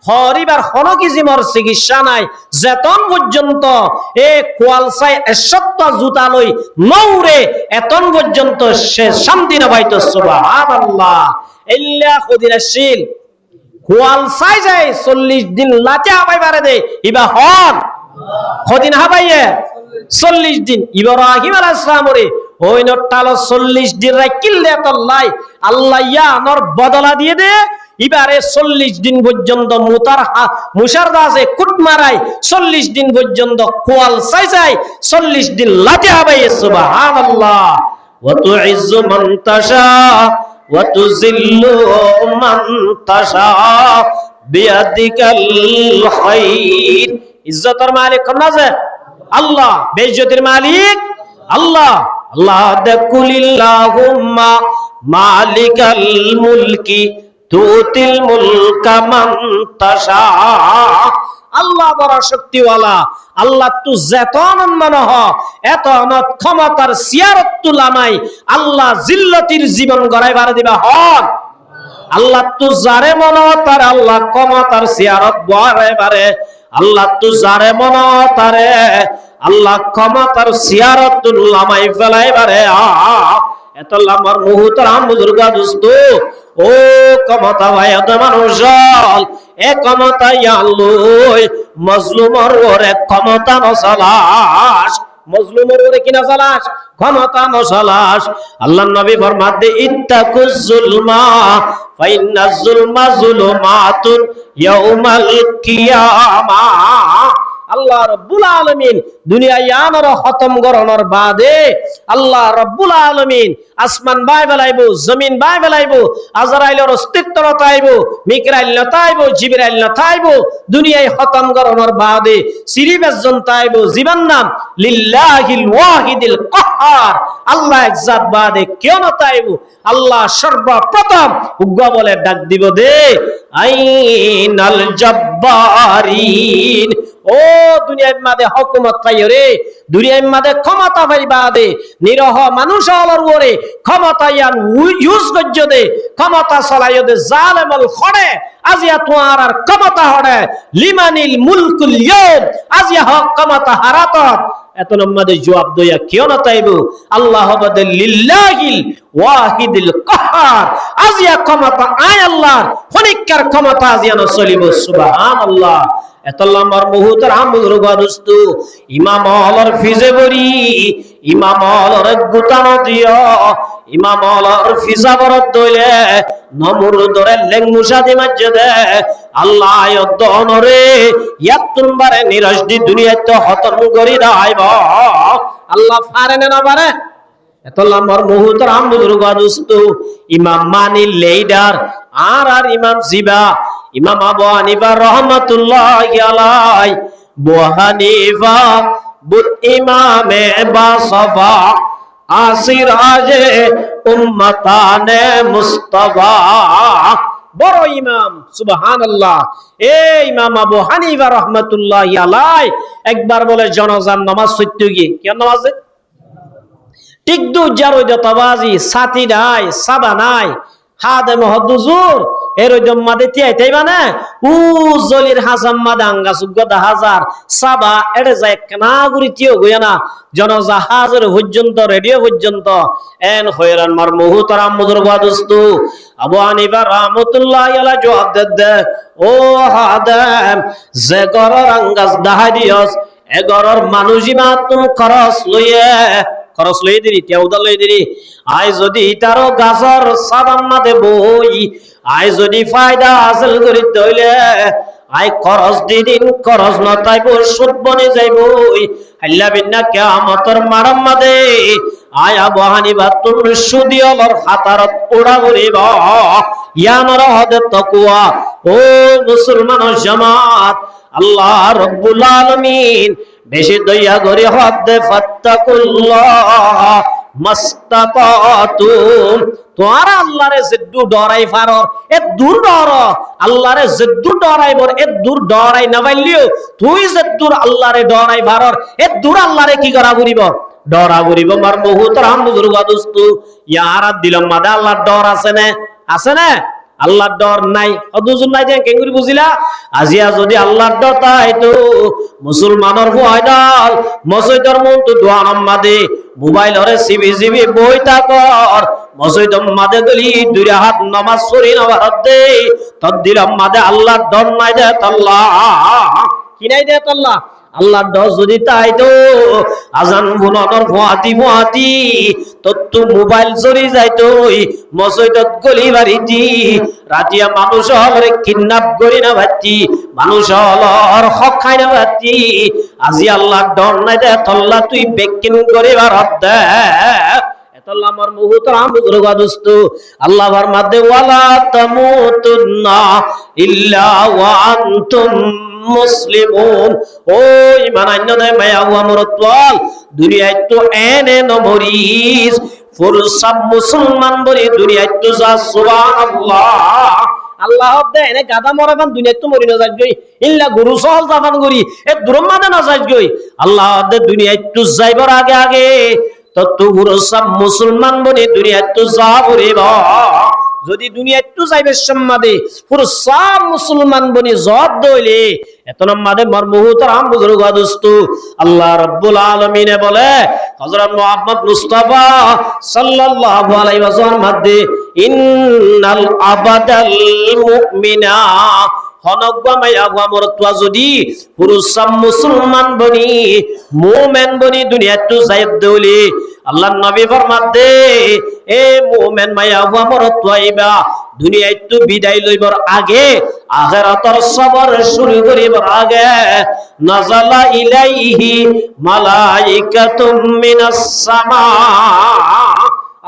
হরিবার হন কিছু মর চিকিৎসা নাই যেতন পর্যন্ত এ কোয়ালসাই 100 জুতা লই নৌরে এতন পর্যন্ত সে শান্তি না পাইতো সুবহানাল্লাহ ইল্লা খুদিরাশিল কোয়ালসাই যায় 40 দিন লাতে হাবাই বারে দে ইবা হন কদিন হাবাইয়ে 40 দিন ইব্রাহিম আলাইহিস সালাম রে ওই নটালো 40 দিন রাখিল দে আল্লাহ আল্লাহ ইয়া নর বদলা দিয়ে দে এবারে 40 দিন পর্যন্ত মুসার দাসে কুট মারাই 40 দিন পর্যন্ত কোয়াল চাই যায় 40 দিন লাতে হাবাই সুবহানাল্লাহ ওয়া তুইজ্জু মান তাশা ওয়া তুযিল্লু মান তাশা বিয়াদিকাল খায়র ইজ্জতের মালিক কোন আছে আল্লাহ বেইজ্জতের মালিক আল্লাহ আল্লাহ দেকুলিল্লাহুম্মা মালিকাল মুলকি তুতিল মুলকা মান তাশা আল্লাহ বড় শক্তিওয়ালা আল্লাহ তু যেতন মন হ এত অনত ক্ষমতার সিয়ারত তুলামাই আল্লাহ জিল্লতির জীবন গড়াইবার দিবা হন আল্লাহ তু যারে মন তার আল্লাহ ক্ষমতার সিয়ারত গড়াইবারে আল্লাহ তু যারে মন তারে আল্লাহ ক্ষমতার সিয়ারত তুলামাই ফেলাইবারে এত আমার মুহতারাম বুজুর্গ দোস্ত ও ক্ষমতা ভাই এত মানুষ এ ক্ষমতা ইয়াল্লুই মজলুমর ওরে ক্ষমতা নসালাস মজলুমর ওরে কি নসালাস ক্ষমতা নসালাস আল্লাহর নবী ফরমাতে ইত্তাকুজ যুলমা ফাইন্নাজ যুলমা যুলুমাতুন ইয়াউমাল কিয়ামাহ আল্লাহ রাব্বুল আলামিন দুনিয়ায় আনার খতম করণর বাদে আল্লাহ রাব্বুল আলামিন আসমান বাই বেলাইবো জমিন বাই বেলাইবো আজরাইলের অস্তিত্ব নতাইবো মিকরাইল নতাইবো জিবরাইল নতাইবো দুনিয়ায় খতম করণর বাদে সিরিবাস জনতাইবো জীবন নাম লিল্লাহিল ওয়াহিদিল কাহ্হার আল্লাহ এক জাত বাদে কেউ নতাইবো আল্লাহ সর্বপ্রথম উগ্র বলে ডাক দিব দে আইনাল জব্বারিন ও দুনিয়ার মাঝে হুকুমত পাইও রে দুনিয়ার মাঝে ক্ষমতা পাইবা দে নিরহ মানুষ হলর ওরে ক্ষমতা ইয়ান ইউজ গজ্জ দে ক্ষমতা চলাইও দে জালেমল খড়ে আজিয়া তোমার আর ক্ষমতা হড়ে লিমানিল মুলকুল ইয়াউম আজিয়া হক ক্ষমতা হারাতত এত নম্বরে জবাব দইয়া কেউ না তাইব আল্লাহ বাদে লিল্লাহিল ওয়াহিদিল কাহার আজিয়া ক্ষমতা আয় আল্লাহ ফনিকার ক্ষমতা আজিয়া না চলিব সুবহানাল্লাহ এত লম্বার মুহুতের আমুর গাদুস্তু ইমাম আলার ফিজে বরি ইমাম আলার গুতানো দিও ইমাম আলার ফিজা বরদ দইলে নমুর দরে লেংমুসা দি মসজিদে আল্লাহ যদনরে ইয়াতুন বারে নিরাশদি দুনিয়াতে হতম করি দাইব আল্লাহ পারে না পারে এত লম্বার মুহুতের আমুর গাদুস্তু ইমাম মানি লেইডার আর ইমাম জিবা ইমাম আবু হানিফা রাহমাতুল্লাহি আলাইহি আবু হানিফা বুত ইমামে বাসফা আসিরাজে উম্মতানে মুস্তাফা বড় ইমাম সুবহানাল্লাহ এই ইমাম আবু হানিফা রাহমাতুল্লাহি আলাইহি একবার বলে জানাজার নামাজ পড়তে গিয়ে কি নামাজে ঠিক দু জারো যতবাজি সাথী নাই সাবা নাই হাদে মহদুজুর এর জম্মাদে তিয়াই তাইবা না উ জলির হাসাম মাদাঙ্গা সুগদা হাজার সাবা এড়ে যায় কানা গুরি তিও গয়া না জনজাহাজের পর্যন্ত রেডিও পর্যন্ত এন হয়রান মার মুহতারাম মুদর গাদুস্তু আবু হানিফা রাহমাতুল্লাহি আলাইহি জবাব দে ও হাদাম যে গরর আঙ্গাস দাহাদিয়স এ গরর মানুষিমা তুম খরচ লইয়ে খরচ লই দিরি তেওদা লই দিরি আই যদি তারো গাছর সাবান্না দেব আই যদি ফায়দা হাসিল করি দইলে আই খরচ দিদিন খরচ না তাইব সুদ বনে যাইব আল্লাহ বিনা কিয়ামতের মারাম্মাদে আই আবু হানিফা তুমি সুদিয়লর হাতারত ওড়া বলিব ইয়ানর হদে তাকওয়া ও মুসলমান জামাত আল্লাহ রাব্বুল আলামিন বেশি দয়া করে হদে ফাত্তাকুল্লাহ মাস্তাতাতুম তোরা আল্লাহরে জিদ্দু ডরাই ফারর এ দূর ডর আল্লাহরে জিদ্দু ডরাইবর এ দূর ডরাই না পাইলিও তুই জিদ্দুর আল্লাহরে ডরাই ফারর এ দূর আল্লাহরে কি করা করিব ডরা করিব মার মুহতারাম বুজুর্গ দোস্ত ইয়ারা দিলম মাদা আল্লাহর ডর আছে না আল্লাহর ডর নাই অদুজুন নাই যে কেঙ্গুরি বুঝিলা আজিয়া যদি আল্লাহর ডর তাইতো মুসলমানের ফয়দাল মসজিদের মন তো দোয়া নামাদে মোবাইল হরে সিবি বইতা কর মসজিদ মাদে গলি দুই হাত নামাজ পড়ি না ভারতে তদ্দিলাম মাদে আল্লাহর ডর নাই দে আল্লাহ কি নাই দে আল্লাহ আল্লাহর ডর যদি তাইতো আজান বুনর ফুয়াতি তো মোবাইল চুরি যাইতো মসজিদত গলি বাড়িটি রাতিয়া মানুষ হলরে কিডন্যাপ করি না ভাতি মানুষ হলর হক খাই না ভাতি আজি আল্লাহর ডর নাই দে তল্লা তুই বেকিন করিবার দে এতল্লা আমার মুহতারাম বুজুর্গ দোস্ত আল্লাহ ফরমাতে ওয়ালা তামুতুন্না ইল্লা ওয়া আনতুম মুসলিমুন ও ঈমান আননে মায়া ওয়া মুরতওয়াল দুনিয়ায় তো এনে নমরিস ফুরসাব মুসলমান বলি দুনিয়ায় তো যা সুবহানাল্লাহ আল্লাহ দে এনে গাদা মরাবান দুনিয়ায় তো মরি না যাই ইল্লা গুরু সহল জামান করি এ দুরম মানে না যাই আল্লাহ দে দুনিয়ায় তো যাইবার আগে তত ফুরসাব মুসলমান বলি দুনিয়ায় তো যা বলিবা যদি দুনিয়া একটু যাইবে সম্মাদে পুরো সব মুসলমান বনি জব দইলে এত নামাদে মর মুহতারাম বুজুর্গ দোস্ত আল্লাহ রাব্বুল আলামিন বলে হযরত মুহাম্মদ মুস্তাফা সাল্লাল্লাহু আলাইহি ওয়াসাল্লাম মধ্যে ইন্নাল আবাদাল মুমিনা হনকবা মায়া মরতওয়া যদি পুরুষ মুসলমান বনি মুমিন বনি দুনিয়া একটু যাইব দইলে আল্লাহর নবী ফরমাতে এ মুমিন মায়া মরতওয়াইবা দুনিয়া একটু বিদায় লইবার আগে আখিরাতের সবর শুরু করিবার আগে নাযালা ইলাইহি মালাইকাতুম মিনাস সামা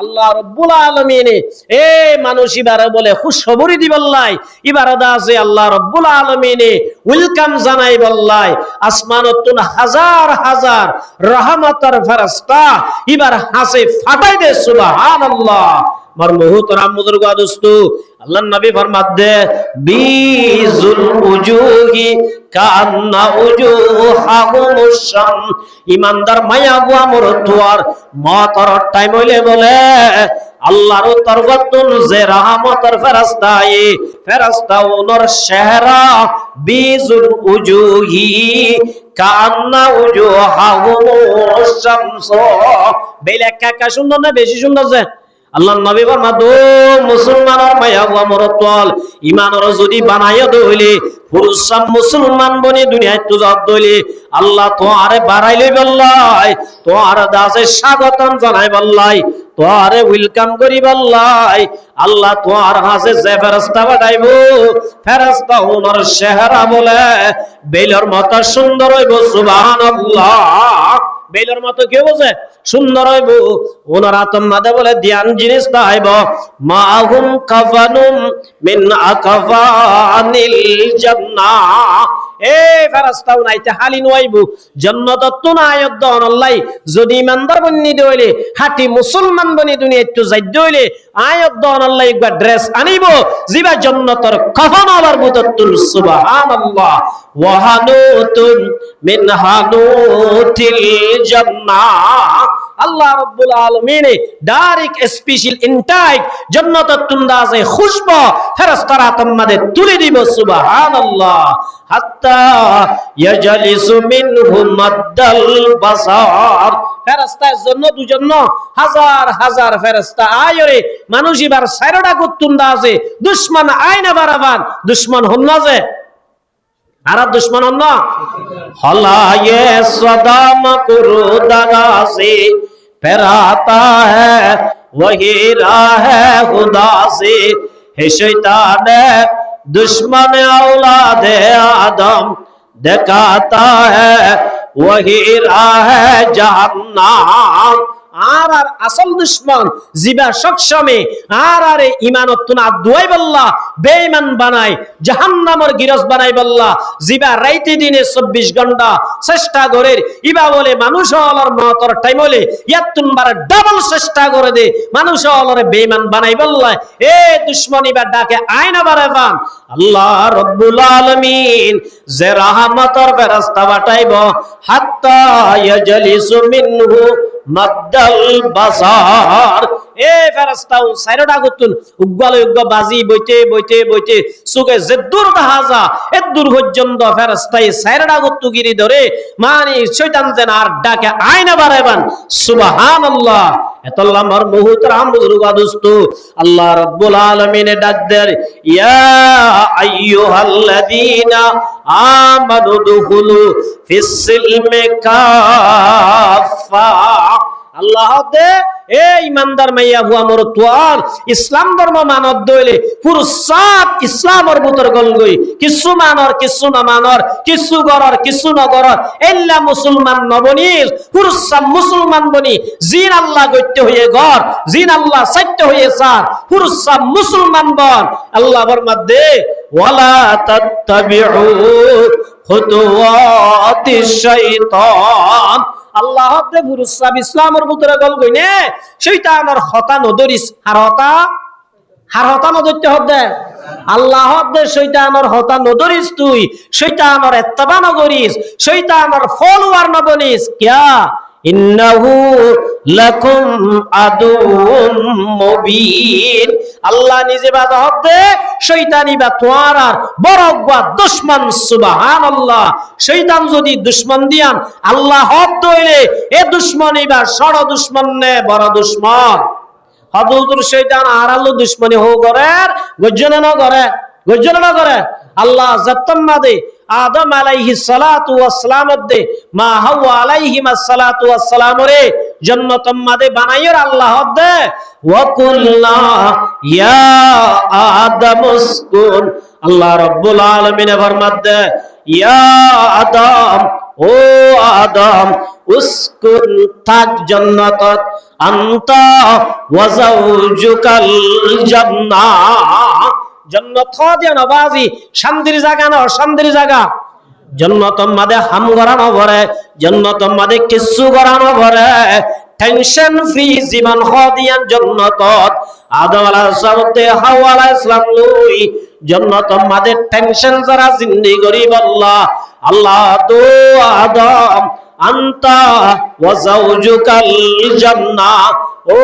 আল্লাহ রাব্বুল আলামিন এ মানুষ ইবারে বলে খুশখবরি দিবাল্লাই ইবারদা আছে আল্লাহ রাব্বুল আলামিন ওয়েলকাম জানাই বল্লাই আসমানতুন হাজার হাজার রহমতের ফেরেশতা ইবার হাসে ফাটাই দে সুবহানাল্লাহ মার মুহতারাম বুজুর্গ দোস্ত আল্লাহর নবী ফরমাতে বিজুল উজুহি কান্না উজুহাহুমুশ শাম ইমানদার মায়া গুয়া মরতুয়ার মতর টাইম হইলে বলে আল্লাহর তরফতুন যে রহমতের ফেরেশতা ওনর চেহারা বিজুল উজুহি কান্না উজুহাহুমুশ শামস। বেলা কাকা সুন্দর না বেশি সুন্দর যে আল্লাহ নবী ফরমা দো মুসলমানের মায়া ওয়া মরতল ঈমানর যদি বানায়া দইলে পুরুষ মুসলমান বনি দুনিয়ায় তুজাত দইলে আল্লাহ তোয়ারে বাড়াইলে বল্লাই তোয়ার দাসে স্বাগতম জানাই বল্লাই তোয়ারে ওয়েলকাম করি বল্লাই আল্লাহ তোয়ার হাসে যে ফেরেশতা পাঠাইবো ফেরেশতা ওনার চেহারা বলে বেলর মত সুন্দর হইব সুবহানাল্লাহ। বেলর মতো কেউ বোঝে সুন্দর হইব ওনারা তোমাদের বলে ধ্যান জিনিস তাইব মাহুম কাফানুম মিন আকাফানিল জান্নাহ। এ ফেরেশতাও নাইতে হালি নইবো জান্নাতত তো নায়ত দন আল্লাহ যদি ইমানদার বনি দইলে হাটি মুসলমান বনি দুনিয়া একটু যাইদ দইলে আয়াত দন আল্লাহ একবার ড্রেস আনিব জিবা জান্নাতর কাফন আলার বুততুল সুবহানাল্লাহ ওয়া হানুতুন মিন হানুতিল জান্নাহ। আল্লাহ রাব্বুল আলামিন ডাইরেক্ট স্পেশাল ইনটাইক জান্নাতত তুন্দাজে খুশবু ফেরেশতারা তোমাদের তুলে দিব সুবহানাল্লাহ। হাত্তা ইয়াজলিসু মিনহু মাদ্দাল বাসার। ফেরেশতার জন্য দুজন্য হাজার হাজার ফেরেশতা আয়রে মানুষ এবার সাইরডা গুতুন্দা আছে দুশমন আইনা বারাবান দুশমন হন না যে আর দুশমন হন না হলা ये सदा मकरू दगा से फहराता है वही राह खुदा से है शैतान दुश्मन औलाद आदम दिखाता है वही राह जहन्नम। আর আর আসল দুশমন জিবা সবসময় আর আরে ইমানত না দুয়াই বল্লা বেঈমান বানাই জাহান্নামের গিরস বানাই বল্লা জিবা রাইতে দিনে 24 ঘন্টা চেষ্টা করে ইবা বলে মানুষ হলার মতর টাইম হলে ইয়াতুন বার ডাবল চেষ্টা করে দে মানুষ হলারে বেঈমান বানাই বল্লা এ দুশমন ইবা ডাকে আয়না বারে পান আল্লাহ রব্বুল আলামিন যে রহমতের ফেরেশতা পাঠাইব হাত্তা ইয়াজলিসু মিনহু মাদ্দাল বাসার। এ ফেরেশতাও সাইরডা গুতুন উগ্গালে উগ্গা বাজি বইতে বইতে বইতে সুগে জেদুর দাহাজা এদুর পর্যন্ত ফেরেশতাই সাইরডা গুতু গিরি ধরে মানে শয়তান যেন আর ডাকে আয়না বাড়াইবান সুবহানাল্লাহ। এতল্লাহ মর মুহতারাম বুজুর্গা দোস্ত আল্লাহ রাব্বুল আলামিন ডাক দেয় ইয়া আইয়ুহাল্লাযীনা আমানু দুখুলু ফিস সিলমি কাফা। আল্লাহ দে এ ইমানদার মাইয়া হুয়া মোর তোয়ার ইসলাম ধর্ম মানত দইলে পুরো সব ইসলামের ভিতর গল গই কিছু মানর কিছু না মানর কিছু গরর কিছু না গরর এল্লা মুসলমান নবনির পুরো সব মুসলমান বনি জিন আল্লাহ গইতে হয়ে ঘর জিন আল্লাহ সত্য হয়ে সার পুরো সব মুসলমান বন আল্লাহ ফরমাদে ওয়ালা তাত্তাবিউ খুতুওয়াতিশ শাইতান। আল্লাহ দে পুরুষ সব ইসলামের ভিতরে গল গইনে শয়তানের হতা নদরিস হারহতা নদরতে হবে আল্লাহ দে শয়তানের হতা নদরিস তুই শয়তানের ইত্তেবা নগরিস শয়তানের ফলোয়ার নবনিস কিয়া ইন্নাহু লাকুম আদুউম মুবিন। আল্লাহ নিজে বাদা হবে শয়তানি বা তোয়ার বড় দুশমন সুবহানাল্লাহ। শয়তান যদি দুশমন দিয়ান আল্লাহ হব দইলে এ দুশমনি বা সড় দুশমন নে বড় দুশমন হদুর শয়তান আর আল্লাহ দুশমনি হো করে গজ্জনা না করে আল্লাহ জাত্তামাদে আদম আলাইহিস সালাতু ওয়াস সালাম দে মা হাওয়া আলাইহিমাস সালাতু ওয়াস সালাম রে জান্নাতুম মাদে বানাইর আল্লাহ দে ওয়া কুল্লা ইয়া আদম উসকুন। আল্লাহ রাব্বুল আলামিন ফরমাদে ইয়া আদম ও আদম উসকুন থাক জান্নাতত আনতা ওয়া যাওজুকাল জান্নাহ। জান্নাত খাদিয়া নবাজি শান্তির জায়গা না অশান্তির জায়গা জান্নাত মাদে হাম গরানো ভরে জান্নাত মাদে কিছু গরানো ভরে টেনশন ফ্রি জীবন খাদিয়ান জান্নাতত আদম আলাইহিস সালাম তে হাওয়া আলাইহিস সালাম লই জান্নাত মাদে টেনশন যারা জিন্দেগি করিব আল্লাহ দো আদম আনতা ওয়া যাওজুকাল জান্নাহ। ও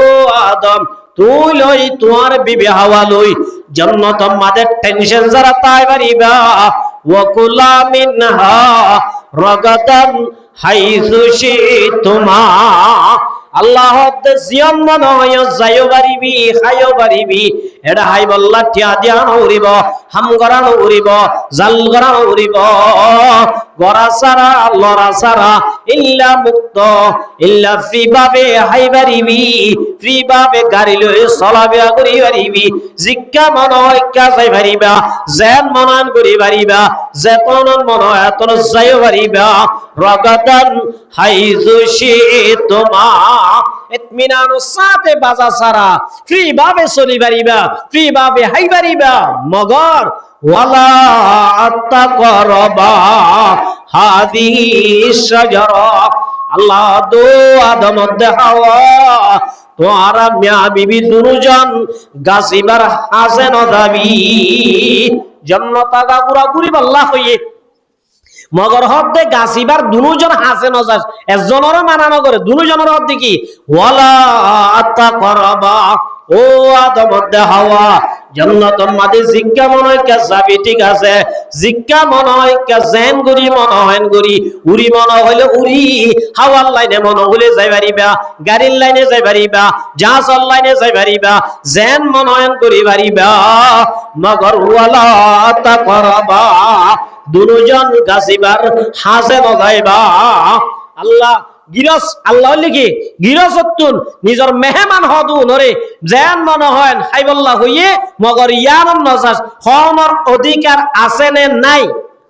আদম তুই লই তোমার বিবি হাওয়া লই জান্নাত মাদে টেনশন যারা তাই পারিবা ওয়া কুলা মিনহা রাগাদান হাইসু শিতুমা আল্লাহ জিয়ন মন হয় যাইও পারিবি খাইও পারিবি এটা হাই বল্লা টিয়া দিয়া উড়িব হাম গরানো উড়িব জাল গরানো উড়িব গরা সারা লরা সারা ইল্লা মুক্ত ইল্লা ফ্রি ভাবে হাই পারিবি ফ্রি ভাবে গাড়ি লই চলাবে করি পারিবি জিজ্ঞা মন হয় যাই পারিবা যেন মনান করি পারিবা যেতন মন হয় এতন যাইও পারিবা রাগাদান হাইসু শিতুমা ইতমিনানুর সাথে বাজা সারা ফ্রি ভাবে চলি পারিবা ফ্রি ভাবে হাই পারিবা মগর ওয়ালা আত্তাকরবা হাদিহি শাজারা আল্লাহ দো আদম দে হাওয়া তোরা মিয়া বিবি দুজন গাছিবার হাসেন দাবি জান্নাত আগা পুরা ঘুরি আল্লাহ হইয়ে মগর হদ্দে গাছিবার দুজন হাসে নজাস একজনের মানানো করে দুজনের হদ্দে কি ওয়ালা আত্তা করবা ও আদম দে হাওয়া জান্নাতের মাঝে জিজ্ঞা মনে হয় যাবি ঠিক আছে জিজ্ঞা মনে হয় জেন গুরি মনে হয় গুরি উড়ি মনে হইলে উড়ি হাওয়ার লাইনে মনে হইলে যাই পারিবা গাড়ির লাইনে যাই পারিবা জাহাজের লাইনে যাই পারিবা জেন মনে হয় করি পারিবা মগর ওয়ালা আত্তা করবা দুজন গাছিবার হাসে নজাইবা আল্লাহ গিরস আল্লাহ লিখি গিরসতুন নিজের মেহমান হদু নরে যেন মনে হয় হাইবল্লাহ হইয়ে মগর ইয়ান নজাস হনর অধিকার আছে নে নাই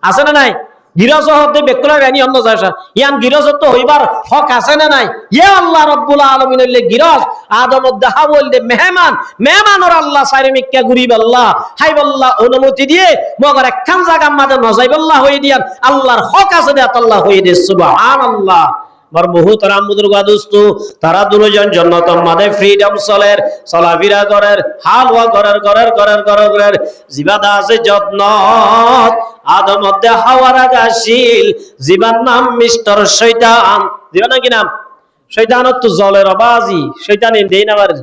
আছে না নাই গিরস হতে বেকুলা রানী অন্য যাসা ইয়ান গিরসত হইবার হক আছে না নাই ইয়া আল্লাহ রাব্বুল আলামিনের লে গিরস আদম দাহা বললে মেহমান মেহমানর আল্লাহ সাইরে মিক্কা গুরিব আল্লাহ হাইবল্লাহ অনুমতি দিয়ে মগর একখান জায়গা মাঝে নজাইবল্লাহ হই দিয়ান আল্লাহর হক আছে দে আল্লাহ হই দে সুবহানাল্লাহ বার বহুত রামবুদুর গাদুস্তু তারা দুজন জান্নাতের মাঝে ফ্রিডম চলের চলাফেরা করের হালওয়া করের জিবাদা আছে যত্নত আদম মধ্যে হাওয়ার গাছিল জিবার নাম মিস্টার শয়তান জিবা নাকি নাম শয়তানত তো জলের বাজি শয়তান দেই না পারে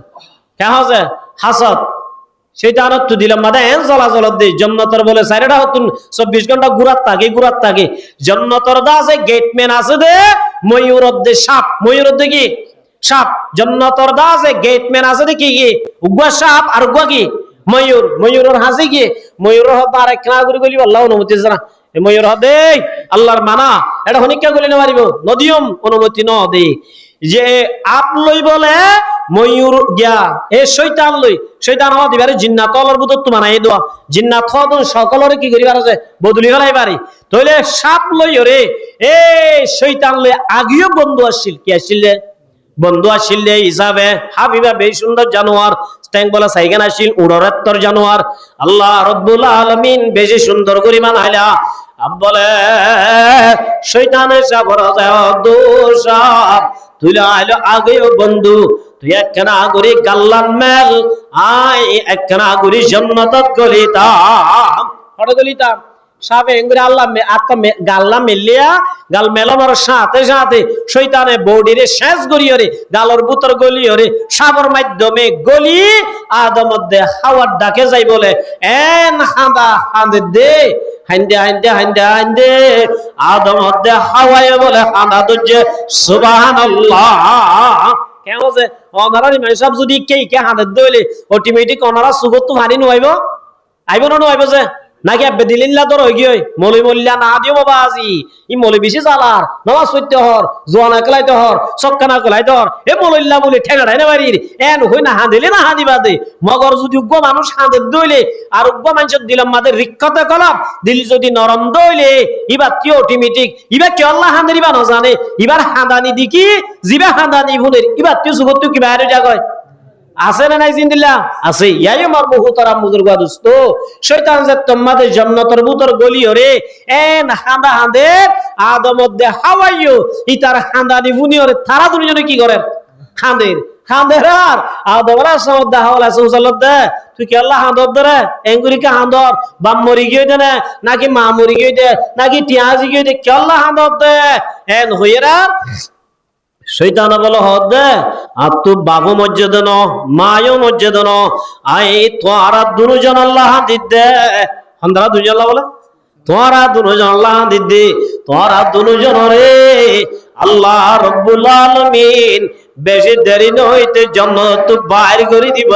কে আছে হাসাদ শয়তানত তো দিলাম মাদা এন জলাজল দে জান্নাতের বলে সাইরেটা হতুন 24 ঘন্টা গুরাত থাকে জান্নাতের দা আছে গেটম্যান আছে দে ময়ূরদ দে সাপ ময়ূরদ কি সাপ জান্নাতের দা আছে গেটম্যান আছে দে কি উগা সাপ আর উগা কি ময়ূরের হাসি কি ময়ূরের হদ আর একনা করে গলি আল্লাহ অনুমতি জানা এই ময়ূর হদে আল্লাহর মানা এটা হনিকা গলি না মারিব নদিয়ম অনুমতি ন দে যে আপ লই বলে ময়ূর গিয়া এ শয়তান লই শয়তান হওয়া দিবারে জিন্নাত অলর বুতর তো মানাই দেওয়া জিন্নাত হদ সকলরে কি করিবার আছে বদলি গলাই পারি তইলে সাপ লই রে এ শয়তান লই আগিও বন্ধু আসছিল কি আসছিল বন্ধু আসছিল হিসাবে হাবিবা বেশ সুন্দর জানোয়ার স্ট্যাং বলা সাইগান আসছিল উড়রেত্তর জানোয়ার আল্লাহ রাব্বুল আলামিন বেশি সুন্দর করে বানাইলা বলে শয়তানের সাবর দোষাপ তুই আইলো আগেও বন্ধু তুই একখানা আগরি গাল্লান মেল আই একখানা আগরি জান্নাতত গলিতাম ফটো গলিতাম সাবে এঙ্গুরে আল্লাহ আত্মা গাল্লা মেলিয়া গাল মেলানোর সাথে সাথে শয়তানে বডিরে শেষ গলিয়রে গালর বুতর গলিয়রে সাবর মাধ্যমে গলি আদম মধ্যে হাওয়ার ডাকে যাই বলে এন হাঁদা হাঁদে দে হাইন্দে আদম মধ্যে হাওয়ায় বলে হাঁদা দজ্জে সুবহানাল্লাহ কেন যে ওনারা সব যদি কে হাঁদে দইলে অটোমেটিক ওনারা সুগত পানি নইব আইব না নইব যে নাকি আব্বে দিলিল্লা তোর হই গই মলি মল্লা না দিও বাবা আজি ই মলি বেশি জালার নামাজ পড়তে হর জোয়ানা কলাইতে হর সক্কানা কলাইতে হর এ মলিল্লা বলে ঠেঙাড়াই না বাড়ির এন হই না হাঁদিলে না হাঁদিবা দে মগর যদি উগ্র মানুষ হাঁদে দইলে আর উগ্র মানুষের দিলাম মাদের রিক্ষতে কলাম দিল যদি নরম দইলে ইবার কি অটোমেটিক ইবার কি আল্লাহ হাঁদারিবা না জানে ইবার হাঁদানি দিকি জিবা হাঁদানি ভুনের ইবার তুই সুগত কি বাইরে জায়গায় আছে না নাই জিন্দিল্লাহ আছে ইয়াই আমার বহুতরা মুজুরগা দোস্ত শয়তান যে তোমাদের জান্নাতের ভিতর গলি ওরে এন হাঁদা হাঁদে আদম মধ্যে হাওয়াইও ইতার হাঁদানি বুনি ওরে তারা দুজনে কি করেন হাঁদের আর আদমরা সমদ্দা হাওলা সুসালদে তুই কি আল্লাহ হাঁদর দরে এঙ্গুরিকে হাঁদর বাম মরি গিয়ে দে নাকি মা মরি গিয়ে দে নাকি টিয়াজি গিয়ে দে কি আল্লাহ হাঁদর দে এন হইরা শয়তান বলে হদে আর তো বাবু মর্যাদা ন মায়ও মর্যাদা ন আই তোরা দুজন আল্লাহ দিতে হান্দরা দুজন আল্লাহ বলে তোরা দুজন লান দিদি তোরা দুজন রে আল্লাহ রব্বুল আলামিন বেশি দেরি নইতে জান্নাত বাইর করে দিব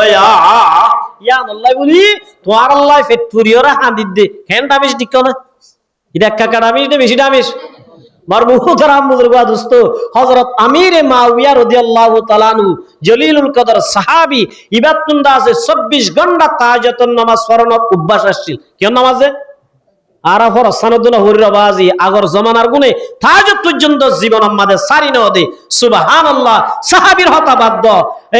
ইয়া আল্লাহ বলি তোর আল্লাহ পেট পুরিওরা হাদিদ দে কেন দামিস দিক না এটা কাকা দামিস দে বেশি দামিস মারমুহতারাম বুজুর্গ দোস্ত হযরত আমিরে মাওইয়া রাদিয়াল্লাহু তাআলা আনহু জলিলুল কদর সাহাবী ইবাদতুন্দা আছে 24 ঘন্টা তাহাজ্জুদ নামাজ পড়ানোর অভ্যাস আসছিল কেন নামাজে আরাফর সনদুল হুরবাজি আগর জমানার গুনে তাহাজ্জুদ পর্যন্ত জীবন আমাদের সারি ন দে সুবহানাল্লাহ সাহাবীর হতাবাদ্য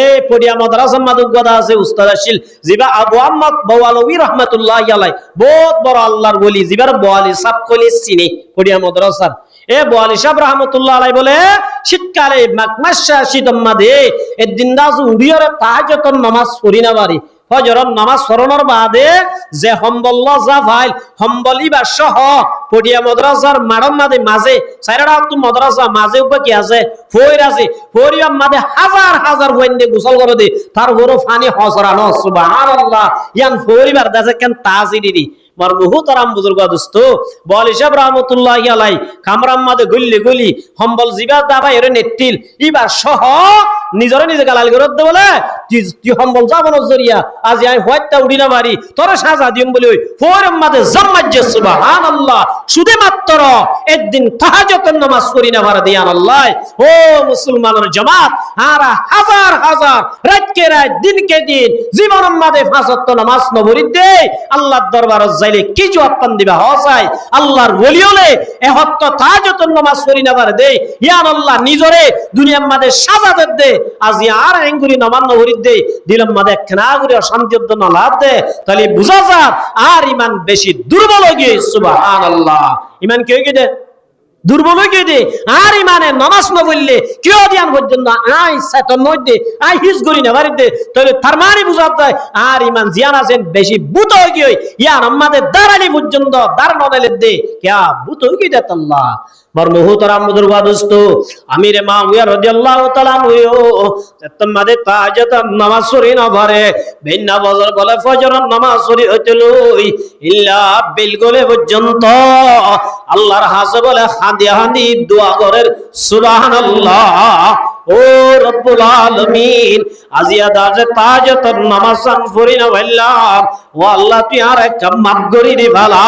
এই পড়িয়া মাদ্রাসা মাদুগদা আছে উস্তাদ আসিল জিবা আবু আহমদ বাওয়ালভী রাহমাতুল্লাহি আলাইহি বহুত বড় আল্লাহর ওলি জিবার বোয়ালি সাব কলি চিনি পড়িয়া মাদ্রাসার এ বোয়ালি সাহেব রাহমাতুল্লাহ আলাইহি বলে শীতকালে মাকমাশা শীতম মাদে এ দিনদাজ উড়িয়রে তাহাজ্জুদ নামাজ পড়ি না পারি ফজরের নামাজ পড়ানোর বাদে যে হম্বল যা ভাইল হম্বলি বা সহ পড়িয়া মাদ্রাসার মাড়ম মাদে মাঝে সাইরাটা তো মাদ্রাসা মাঝে উপর কি আছে ফইর আছে ফইরিয়া মাদে হাজার হাজার ওয়াইন্দে গোসল করে দে তার গরো পানি হজরানো সুবহানাল্লাহ ইয়ান ফইরিবার দাজে কেন তাজিরি মারমুহতারাম বুজুর্গ দোস্ত বল হিসাব রাহমাতুল্লাহি আলাইহি কামরাম মাদে গলি গলি হম্বল জিবা দাবা এর নেটিল ইবা সহ নিজরে নিজে গালাল করে দে বলে তুই হম্বল যাবন জরিয়া আজ আই হয়টা উড়ি না মারি তোর সাজা দিম বলি ওই ফোরম মাদে জাম্মাজ্জে সুবহানাল্লাহ শুধু মাত্র একদিন তাহাজ্জুদের নামাজ পড়ি না ভার দিয়ান আল্লাহ ও মুসলমানের জামাত আরা হাজার হাজার রাতকে রাত দিনকে দিন জীবনের মাদে পাঁচ ওয়াক্ত নামাজ নবরি দে আল্লাহর দরবারে যাইলে কি জবাব পান দিবা হসাই আল্লাহর ওলি হলে এ হত্ত তাহাজ্জুদের নামাজ পড়ি না ভার দে ইয়ান আল্লাহ নিজরে দুনিয়ার মাদে সাজা দে আজ আর এঙ্গুরি নামান নবরি দে দিলাম মাদে একখানা করে শান্তির জন্য লাভ দে তাহলে বুঝা যায় আর ইমান বেশি দুর্বল হয়ে গিয়ে সুবহানাল্লাহ ইমান কি হয়ে গিয়ে দুর্বল হয়ে গিয়ে আর ইমানে নামাজ না বললে কেউ দিয়ান পর্যন্ত আই সেতন মধ্যে আই হিস করি না বাড়িতে তাহলে তার মানে বুঝা যায় আর ইমান জিয়ান আছেন বেশি বুত হয়ে গিয়ে ইয়ান আমাদের দাঁড়ালি পর্যন্ত দাঁড় নদালে দে কেয়া বুত হয়ে গিয়ে আল্লাহ মারমুহতারাম বুজুর্গ দোস্ত আমিরে মাওইয়া রাদিয়াল্লাহু তাআলা আনহু তোমাদের তাহাজ্জুদ নামাজ পড়ি না পারে বিনা বজর বলে ফজরের নামাজ পড়ি হইতে লই ইল্লা বিল গলে পর্যন্ত আল্লাহর হাজে বলে হাদি হাদি দোয়া করেন সুবহানাল্লাহ ও রব্বুল আলামিন আজিয়া দাজে তাহাজ্জুদ নামাজ পড়ি না বললাম ও আল্লাহ তুই আর একটা মাফ করি দি ভালা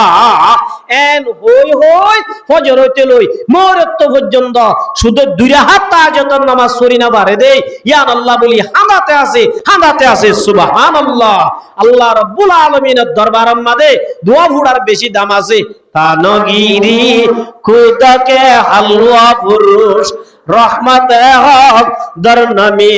এন হই হই ফজর হইতে লই মরত পর্যন্ত শুধু দুই রাকাত তাহাজ্জুদ নামাজ পড়ি না পারে দে ইয়া আল্লাহ বলি হাঁদাতে আছে সুবহানাল্লাহ আল্লাহ রাব্বুল আলামিনের দরবারের মধ্যে দোয়া ফুড়ার বেশি দাম আছে তানগিরি খুদাকে হালওয়া পুরুষ রহমত হক দরনামে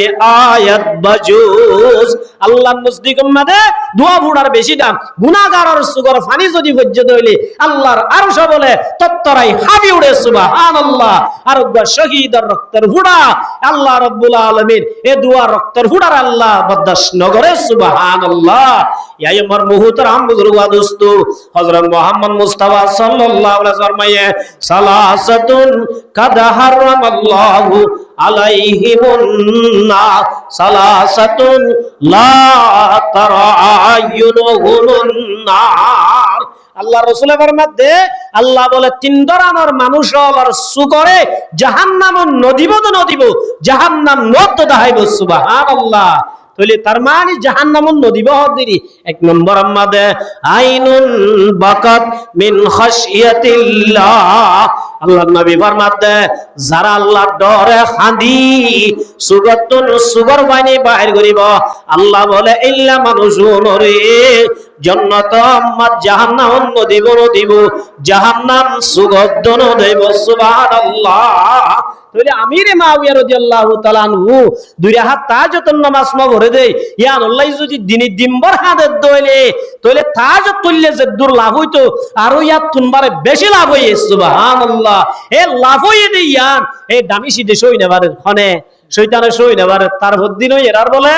আয়াত বাজুস আল্লাহ নজদিক মধ্যে দোয়া ফুড়ার বেশি দাম গুনাহগারের সুগর পানি যদি পর্যন্ত হইলে আল্লাহর আরশ বলে তত্তরাই হাবি উড়ে সুবহানাল্লাহ আর শহীদের রক্তের ফুড়া আল্লাহ রাব্বুল আলামিন এ দোয়া রক্তের ফুড়ার আল্লাহ বরদাস্ত নগরে সুবহানাল্লাহ ইয়া আমার মুহতারাম বুজুর্গ দোস্ত হযরত মুহাম্মদ মুস্তাফা সাল্লাল্লাহু আলাইহি ওয়াসাল্লাম সালাসাতুন কাদ হারামাল্লাহু আলাইহিমুন নার সালাসাতুন লা তারা আয়ুনুহুমুন নার আল্লাহ রাসূলের ফরমাতে আল্লাহ বলে তিন ধরনের মানুষ হলার সুকরে জাহান্নাম নদীব জাহান্নাম নদ দাহাইব সুবহানাল্লাহ তাহলে তার মানে জাহান্নামুন নদী বহদিরি এক নম্বর আমাদে আইনুন বাকাত মিন খাশিয়াতিল্লাহ আল্লাহর নবী ফরমাতে যারা আল্লাহর ডরে কাঁদি সুগর বাণী বাহির করিব আল্লাহ বলে ইল্লা মানুষুন রে জান্নাত আম্মাত জাহান্নাম নদীব জাহান্নাম সুগন্ধ নদীব সুবহানাল্লাহ তাহলে আমিরে মাওইয়া রাদিয়াল্লাহু তাআলা আনহু দুই রাকাত তাহাজ্জুদ নামাজ পড়ে দেই ইয়ান আল্লাহ যদি দিনে দিনভর হাদের দইলে তাহলে তাহাজ্জুদ তুললে যে দূর লাভ হইতো আর ইয়া তুনবারে বেশি লাভ হই সুবহানাল্লাহ এ লাভ হই দেই ইয়ান এ দামিশি দেশ হই নেবারে খনে শয়তানে সই নেবারে তার হদ্দিন হই এরার বলে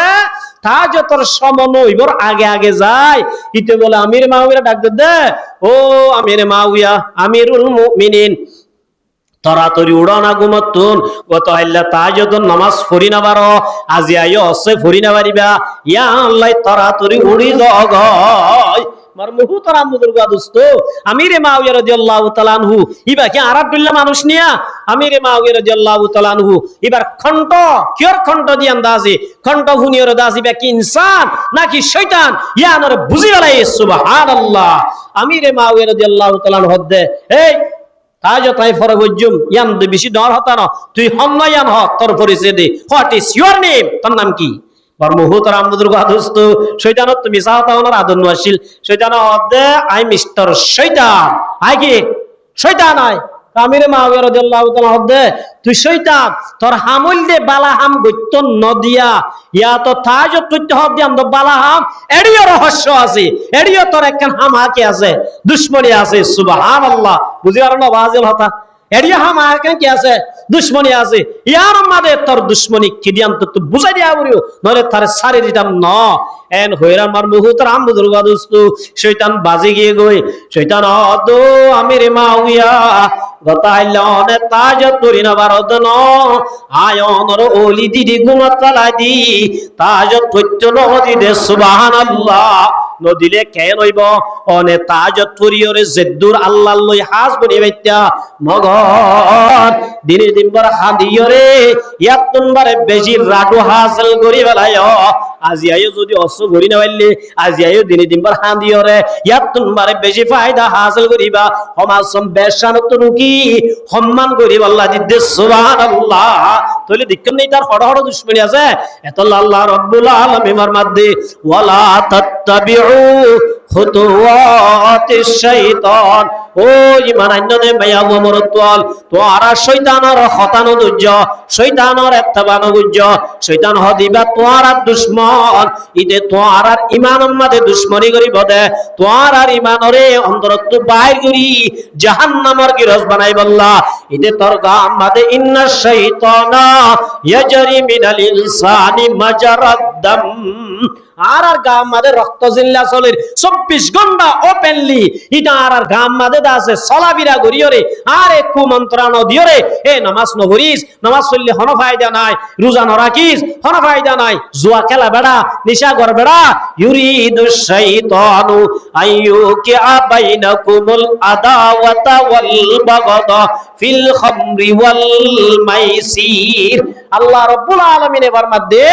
তাহাজ্জুদের সমন হইবর আগে যায় ইতে বলে আমিরে মাওইয়া ডাক দে ও আমিরে মাওইয়া আমিরুল মুমিনিন তরাতরি উড়ানা গুমতুন গত আল্লাহ তাহাজ্জুদ নামাজ পড়ি না পারো আজি আইও অসে পড়ি না পারিবা ইয়া আল্লাহ তরাতরি উড়ি জগয় মারমুহু তারা মুদুরগা দোস্ত আমিরে মাওয়াইয়া রাদিয়াল্লাহু তাআলা আনহু ইবা কি আরাবুল্লাহ মানুষ নিয়া আমিরে মাওয়াইয়া রাদিয়াল্লাহু তাআলা আনহু এবার খন্ড কিয়র খন্ড দি আন্দাজি খন্ড ভুনিয়র দাজি বা কি ইনসান নাকি শয়তান ইয়ানরে বুঝি গলাই সুবহানাল্লাহ আমিরে মাওয়াইয়া রাদিয়াল্লাহু তাআলা আনহু হদ্দে এই তাজ তাই ফর বজুম ইয়ান দে বেশি ডর হতা না তুই হন্নয়ান হ তোর পরিচয় দে হোয়াট ইজ ইওর নেম তোর নাম কি বর্মহুতরাম বুজুর্গা দোস্ত শয়তানত তুমি চাওতা ওনার আদন্য আসিল শয়তান হদ্দে আই মিস্টার শয়তান আই কি শয়তান আই আমিরে মাওয়াইয়া রাদিয়াল্লাহু তাআলা হদ্দে তুই শয়তান তোর হামল দে বালা হাম গত্য নদিয়া ইয়া তো তাজ তুই হদ্দে আম বালা হাম এডিও রহস্য আছে এডিও তোর একখান হাম হাকে আছে দুশমনি আছে সুবহানাল্লাহ বুঝি আর না বাজিল হতা এডিও হাম হাকে কি আছে দুশমনি আছে ইয়ার মাদে তোর দুশমনি কি দিয়াম তো বুঝাই দিয়া বলিও নরে তারে সারি দিতাম ন এন হইরা মার মুহুত রাম বুজুর্গা দোস্ত শয়তান বাজি গিয়ে গই শয়তান অদো আমিরে মাওয়াইয়া গতাইলনে তাজ তুরি না বারদ ন আয়নর ওলি দিদি গুণতলা দি তাজ তৈত্য নদী দে সুবহানাল্লাহ নদিলে কে রইব অনে তাজ তুরিয়রে জেদ্দুর আল্লাহ লই হাজ বনি বাইতা মগর দিনে দিনবার হাদিয়রে ইয়াতুনবারে বেজি রাডু হাসিল করি বেলায় আজি আয়ো যদি অস্ত্র ঘুরি না পাইলে আজি আয়ো দিনে দিনবার হাদিয়রে ইয়াতুনবারে বেজি ফায়দা হাসিল করিবা সমাজম বেশানত রুকি সম্মান করি আল্লাহ দিদে সুবহানাল্লাহ তইলে দেখুন নেই তার হড় হড় দুশমনি আছে এত আল্লাহ রাব্বুল আলামিনের মধ্যে ওয়ালা তাত্তাবিউ খুতুওয়াতিশ শাইতান ও ইমান আন্নদে মায়া মরতওয়াল তোরা শয়তানের খতানো দুজ্জ শয়তানের ইত্তেবানো গুজ্জ শয়তান হদিবা তোরা দুশমন ইতে তোরার ইমানের মাঝে দুশমনি করিব দে তোরার ইমানরে অন্তরত্ব বাইর করি জাহান্নামের গিরজ বানাই বল্লা ইতে তোর গাম মাঝে ইন্নাশ শাইতানা ইয়াজরি মিনাল ইনসানি মাজারাদ দাম আর গাম মাঝে রক্ত জিল্লা চলের 24 ঘন্টা ওপেনলি ইটা আর গাম মাঝে আছে চলাবিরা গরিয়রে আর এক কুমন্ত্রণ দিয়রে এ নামাজ নভরিস নামাজ চললে হন ফায়দা নাই রোজা নরাকিস হন ফায়দা নাই জুয়া খেলা বেড়া নিশা গর বেড়া ইউরিদুশ শাইতানু আইয়ুকি বাইনাকুমুল আদাওয়াতা ওয়াল বাগদা ফিল খামরি ওয়াল মাইসির আল্লাহ রাব্বুল আলামিন এর মধ্যে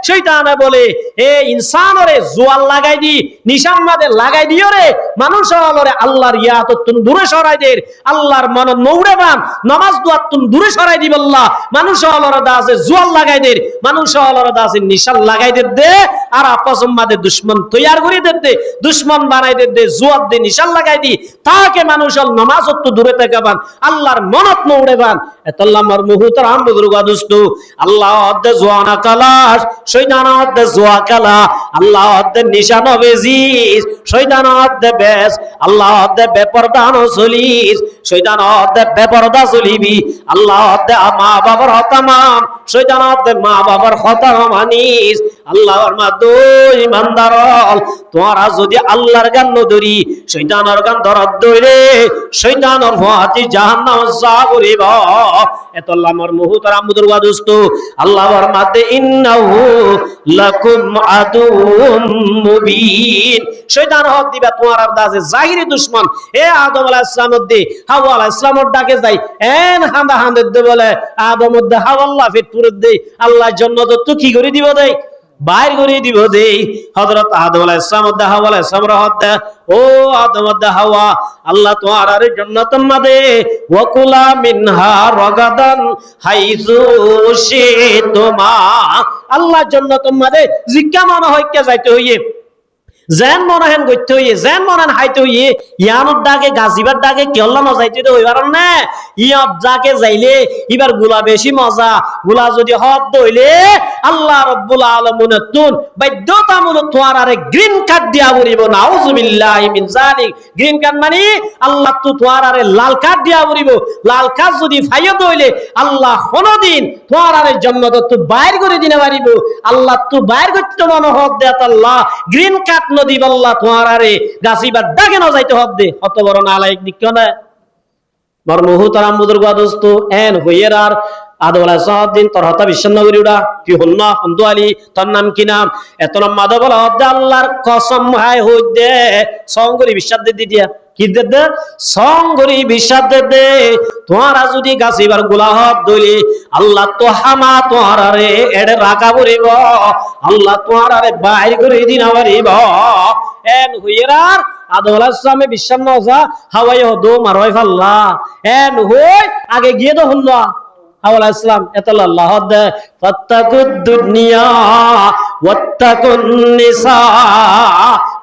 শয়তানে বলে এ ইনসানরে জুয়া লাগাই দি নিশার মধ্যে লাগাই দিও রে মানুষ হলরে আল্লাহর ইয়াত তুন দূরে সরাই দের আল্লাহর মন নৌড়ে বান নামাজ দোয়া তুন দূরে সরাই দিব আল্লাহ মানুষ হলরে দাসে জুয়া লাগাই দের মানুষ হলরে দাসে নিশার লাগাই দে আর আপসম মাদে দুশমন তৈয়ার করে দে দুশমন বানাই দে জুয়া দে নিশার লাগাই দি তাকে মানুষ হল নামাজ তো দূরে থেকে বান আল্লাহর মনত নৌড়ে বান এতল্লাহ মার মুহুতরাম বুজুর্গা দোস্ত আল্লাহ দে জুয়ানা কালাস শয়তান দে জুয়া কালা আল্লাহ দে নিশান বেজিস শয়তান দে বেশ আল্লাহ দে বেপরদা নসলিস শয়তান দে বেপরদা চলিবি আল্লাহ দে মা বাবার হতামাম শয়তান দে মা বাবার হতা মানিস আল্লাহর মাদো ইমানদার তোরা যদি আল্লাহর গান নদরি শয়তানের গান ধরত দইরে শয়তানের ফাতি জাহান্নাম যা করিব এতল্লাহ আমার মুহুতরাম বুজুর্গা দোস্ত আল্লাহর মাদে ইন্নাহু লাকুম আদুউম মুবিন শয়তান হক দিবা তোমার দাসে জাহিরি দুশমন এ আদম আলাইহিস সালাম দে হাওয়া আলাইহিস সালাম ডাকে যাই এন হান্দা হান্দে দে বলে আদম দে হাওয়া আল্লাহ ফিতুর দে আল্লাহ জান্নাত তো কি করে দিব দে বাইর করে দিব দে হযরত আদম আলাইহিস সালাম দে হাওয়া আলাইহিস সালাম রহত ও আদম দে হাওয়া আল্লাহ তোমার জান্নাতের মধ্যে ওয়াকুলা মিনহা রাগাদান হাইযু শিতুমা আল্লাহ জান্নাতের মধ্যে জিজ্ঞা মনে হয় কে যাইতে হইয়ে যেন মনে করতে হইয়ে যেন মনে হাইতে হইয়ে ইয়ানোর দাগে গাজিবার দাগে কেল্লা না যাইতে তো হইবার না ইয়াব যাকে যাইলে এবার গুলা বেশি মজা গুলা যদি হদ দইলে আল্লাহ রাব্বুল আলামিন তুন বাধ্যতামূলক তোয়ার আরে গ্রিন কার্ড দিয়া বলিব নাউজুবিল্লাহি মিন যালিক গ্রিন কার্ড মানে আল্লাহ তো তোয়ার আরে লাল কার্ড দিয়া বলিব লাল কার্ড যদি ফাইয় দইলে আল্লাহ কোনদিন তোয়ার আরে জান্নাত তো বাইর করে দিতে পারিব আল্লাহ তো বাইর করতে মনে হদ দেত আল্লাহ গ্রিন কার্ড নদী বল্লা তোমার আরে গাছিবার ডাকে না যাইতে হবে অত বড় নালায়েক দিক না মার মুহুতরাম বুজুর্গ দোস্ত এন হইয়ের আর আদম আলাইহিস সালাম দিন তোর হতা বিশ্বন্ন করি উড়া তুই হল না হন্দু আলী তোর নাম কি নাম এত লম্বা দে বলা হদ্দে আল্লাহর কসম হায় হইদে সঙ্গরি বিশ্বাস দে দিয়া কি দে সঙ্গরি বিশ্বাস দে তোমারা যদি গাছিবার গুলাহত দইলে আল্লাহ তো হামা তোমারে এড়ে রাখা বলিব আল্লাহ তোমারে বাইর করে দিনা পারিব এন হইরার আদম আলাইহিস সালামে বিশ্বাস না যা হাওয়াই হদো মারই ফাল্লা এন হই আগে গিয়ে তো হল্লা হাওয়া ইসলাম এতাল্লাহ দে ফাত্তাকুদ দুনিয়া ওয়াত্তাকুন নিসা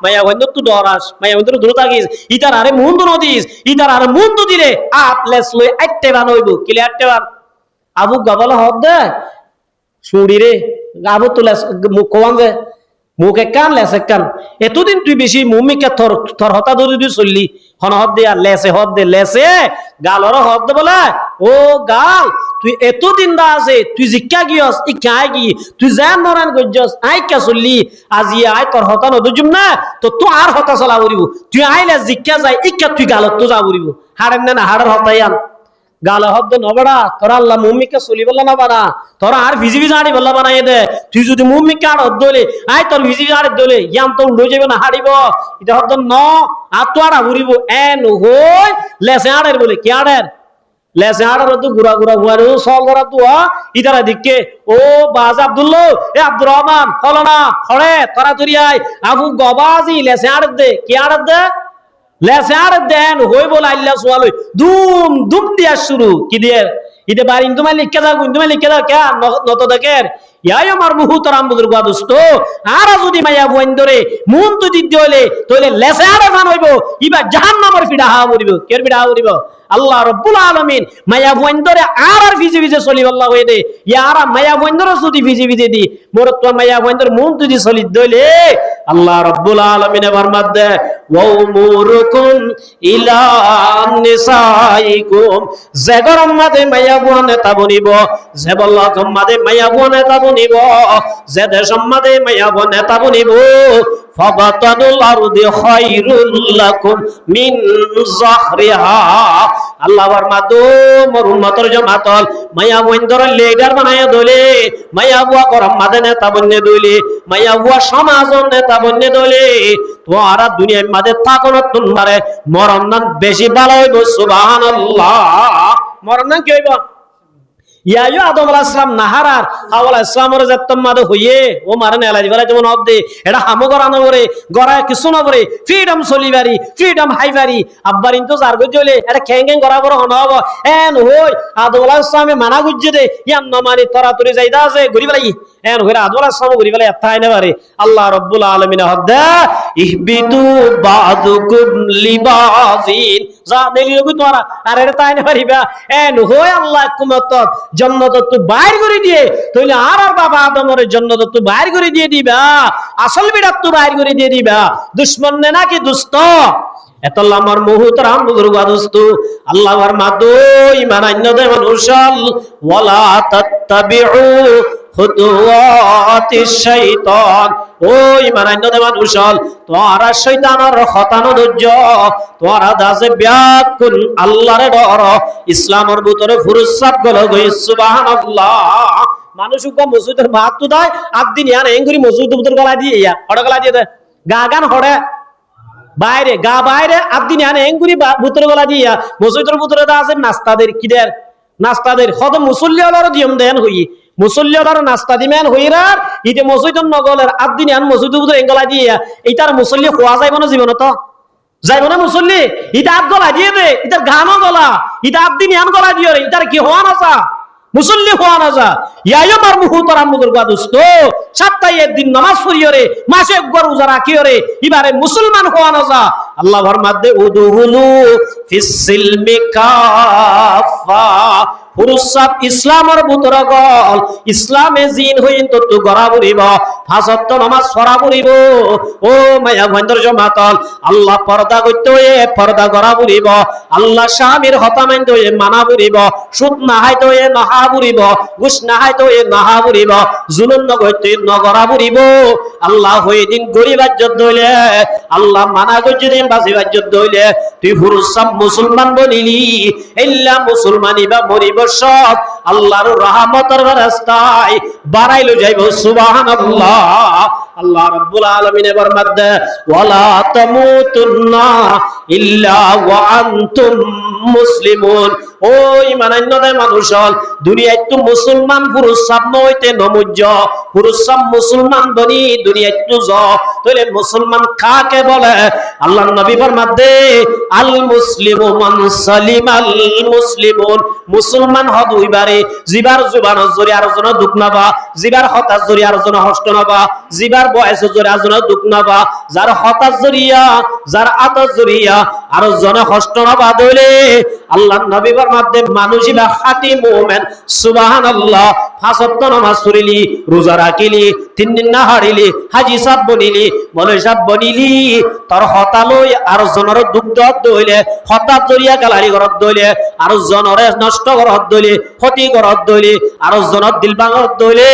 মায়া বন্ধু তু ডরাস মায়া বন্ধু দূর থাকিস ইতার আরে মুন্দ নদিস ইতার আরে মুন্দ দিলে আপলেস লই আইতে বানইব কিলে আইতে বান আবু গাবাল হদ দে সুড়ি রে আবু তুলাস মুখ কোয়ান দে মুখে কান লেসে কান এতদিন তুই বেশি মুমিকে থর থর হতা দরি চললি হন হদ দে আর লেসে হদ দে লেসে গালর হদ দে বলে ও গাল তুই এতদিন দা আছে তুই জিক্কা গিয়স ই কাই গি তুই জান নরান গজস আই কা চললি আজি আই তোর হতা নদুজুম না তো তো আর হতা চলা বলিব তুই আইলে জিক্কা যাই ইকা তুই গালত তো যা বলিব হাড়েন না হাড়ের হতাইয়ান গাল হদ নবড়া তোরা আল্লাহ মুমিকে চলি বললা না বানা তোরা আর ভিজি ভিজি আড়ি বললা বানাই দে তুই যদি মুমিকে আর হদ দলে আই তোর ভিজি ভিজি আড়ি দলে ইয়াম তো উড়ে যাবে না হাড়িব এটা হদ ন আর তো আড়া ঘুরিব এন হই লেসে আড়ের বলে কি আড়ের লেসে আড়ার তো গুড়া গুড়া হুয়ার সল ধরা তো ইতারা দিকে ও বাজ আব্দুল্লাহ এ আব্দুর রহমান ফলনা খড়ে তোরা তুরি আই আবু গবাজি লেসে আড়ের দে কি আড়ের দে লেসে আড়ের দেন হই বলে আল্লাহ সুয়ালই দুম দুম দিয়া শুরু কি দিয়ে ইতে বাড়ি তুমি লিখে দাও তুমি লিখে দাও কে নত দেখের ইয়াই আমার মুহুতরাম বুজুর্গ দোস্ত আর যদি মাইয়া বন্ধরে মুন তো দিতে হইলে তাহলে লেসে আড়ে ফান হইব ইবা জাহান্নামের পিড়া হা মরিব কের পিড়া মরিব আল্লাহ রব্বুল আলামিন মায়া বন্ধরে আর ভিজে ভিজে চলি আল্লাহ হয়ে দে ইয়ারা মায়া বন্ধর যদি ভিজে ভিজে দি মোর তো মায়া বন্ধর মুন যদি চলি দইলে আল্লাহ রব্বুল আলামিন ফরমাত দে ওয়াউমুরুকুম ইলা নিসাইকুম যে গরম মাদে মায়া বনে তাবনিব যে বল্লাকম মাদে মায়া বনে তাবনিব যে দেশম মাদে মায়া বনে তাবনিব ফাবাতানুল আরদি খায়রুল লাকুম মিন যাহরিহা আল্লাহ ফরমাতো মোর উম্মতের জামাতল মায়া বন্ধর লিডার বানায়া দলে মায়া বুয়া গরম মাদে নেতা বন্নে দলে মায়া বুয়া সমাজ নেতা বন্নে দলে তোরা দুনিয়ার মাঝে থাকো না তোমারে মরণ নাম বেশি ভালো হইব সুবহানাল্লাহ মরণ নাম কি হইব ইয়ায়ু আদম আলাইহিস সালাম নাহারার হাওয়া আলাইহিস সালামের জাতম মাদে হইয়ে ও মারনে আলাই বলে যেমন অবদে এটা হামো গরানো করে গরায় কিছু না করে ফ্রিডম চলিবারি ফ্রিডম হাইবারি আব্বার ইনতো জার গজলে এটা খেং খেং করা বড় হন হবো এন হই আদম আলাইহিস সালামে মানা গুজে দে ইয়াম না মানি তোরা তুই যাইদা আছে গরি বলাই এন হইরা আদম আলাইহিস সালাম গরি বলাই এতাই না পারে আল্লাহ রাব্বুল আলামিন হদা ইহবিতু বাদুকুম লিবাজিন যা দেলি লগু তোরা আর এটা তাই না পারিবা এন হই আল্লাহ কুমত জান্নাত তো বাইর করে দিয়ে তাইলে আর বাবা আদমের জান্নাত তো বাইর করে দিয়ে দিবা আসল বিড়াত তো বাইর করে দিয়ে দিবা দুশমন নে নাকি দুষ্ট এতল্লা আমার মুহতারাম বুজুর্গ দোস্ত আল্লাহর মাদো ঈমান আনদে মানুষাল ওয়ালা তাত্তাবিউ খুতুওয়াতিশ শাইতান ও ঈমান আনদে মানুষাল তোরা শয়তানের খতানো ধৈর্য তোরা দাসে ব্যাকুল আল্লাহরে ডর ইসলামের ভিতরে ফুরসাত গলো গই সুবহানাল্লাহ মানুষ কো মসজিদের ভাত তো দেয় আদিন ইয়ান এঙ্গুরি মসজিদের ভিতর গলা দিয়ে ইয়া হড় গলা দিয়ে দে গা গান হড়ে বাইরে গা বাইরে আদিন ইয়ান এঙ্গুরি ভিতর গলা দিয়ে মসজিদের ভিতরে দা আছে নাস্তাদের কিদের নাস্তাদের হদ মুসল্লি হলার দিয়ম দেন হই মুসল্লি হলার নাস্তা দিমেন হইরার ইতে মসজিদের নগলের আদিন ইয়ান মসজিদের ভিতরে এঙ্গলা দিয়ে ইতার মুসল্লি খোয়া যাইব না জীবন তো যাইব না মুসল্লি ইটা আদ গলা দিয়ে দে ইটার গানও গলা ইটা আদিন ইয়ান গলা দিয়ে রে ইটার কি হওয়া না চা মুসল্লি হওয়া না যা ইয়ায় মার মুহুতারাম বুজুর্গ দোস্ত সপ্তাহে দিন নামাজ পড়িও রে মাসে একবার রোজা রাখিও রে এবারে মুসলমান হওয়া না যা আল্লাহ ফরমাতে উদুহুলু ফিস সিলমি কাফা পুরুষাপ ইসলামের ভিতরে গল ইসলামে জিন হইন তো তু গড়া বুড়িব ফাঁসত্ব নামাজ সরা বুড়িব ও মায়া ভন্দর জমাতল আল্লাহ পর্দা করতে হয়ে পর্দা গড়া বুড়িব আল্লাহ স্বামীর হতামাইন তো মানা বুড়িব সুদ নাহাই তো নাহা বুড়িব ঘুষ নাহাই তো নাহা বুড়িব জুলুম নগরতে নগরা বুড়িব আল্লাহ হয়ে দিন গরিবাজ্যত দইলে আল্লাহ মানা করছে দিন বাসিবাজ্যত দইলে তুই পুরুষাপ মুসলমান বলিলি এল্লা মুসলমানি বা মরিব সব আল্লাহর রহমতের রাস্তায় বাড়াইলো যাইব সুবহানাল্লাহ। আল্লাহ রাব্বুল আলামিন এবার মধ্যে ওয়ালা তামুতুন্না ইল্লা ওয়া আনতুম মুসলিমুন। ও ঈমানান্যদের মানুষ দুনিয়ায় তো মুসলমান পুরুষ সামনে হইতে নমুজ্জ পুরুষ সব মুসলমান বনি দুনিয়ায় তো জ তাহলে মুসলমান কাকে বলে? আল্লাহর নবী ফরমাতে আল মুসলিমু মান সালিমাল মুসলিমুন। মুসলমান হ দুইবারে জিবার জুবান জরি আর জন দুঃখ নাবা, জিবার হতাশ জরি আর জন হষ্ট নাবা, জিবার বয়স জরি আর জন দুঃখ নাবা, যার হতাশ জরিয়া যার আতাশ জরিয়া আর জন হষ্ট নাবা দইলে আল্লাহর নবী ফরমাতে মানুষই বা খাঁটি মুমিন সুবহানাল্লাহ। পাঁচ ওয়াক্ত নামাজ পড়িলি, রোজা রাখিলি, 3 দিন না হারিলি, হাজি সাহেব বনিলি, মৌলভী সাহেব বনিলি, তোর হতালই আর জনের দুঃখ দইলে হঠাৎ জরিয়া গালারি ঘরত দইলে আর জনরে নষ্ট ঘরত দইলে ক্ষতি ঘরত দইলে আর জনত দিল ভাঙত দইলে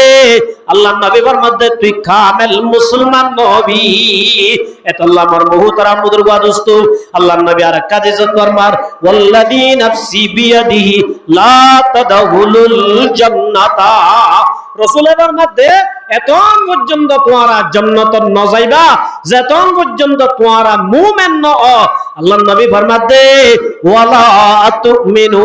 আল্লাহর নবীর মধ্যে তুই কামেল মুসলমান নবী। এতল্লাহ আমার মুহতারা মুদরগা দোস্ত আল্লাহর নবী আর কাদিজত ফরমার ওয়াল্লাযী নাফসি বিয়াদিহি লা তাদখুলুল জান্নাতা। রাসূলের মধ্যে এতন পর্যন্ত তোমরা জান্নাতে ন যাইবা যেতন পর্যন্ত তোমরা মুমিন ন। আল্লাহর নবী ফরমাতে ওয়ালা তুমিনু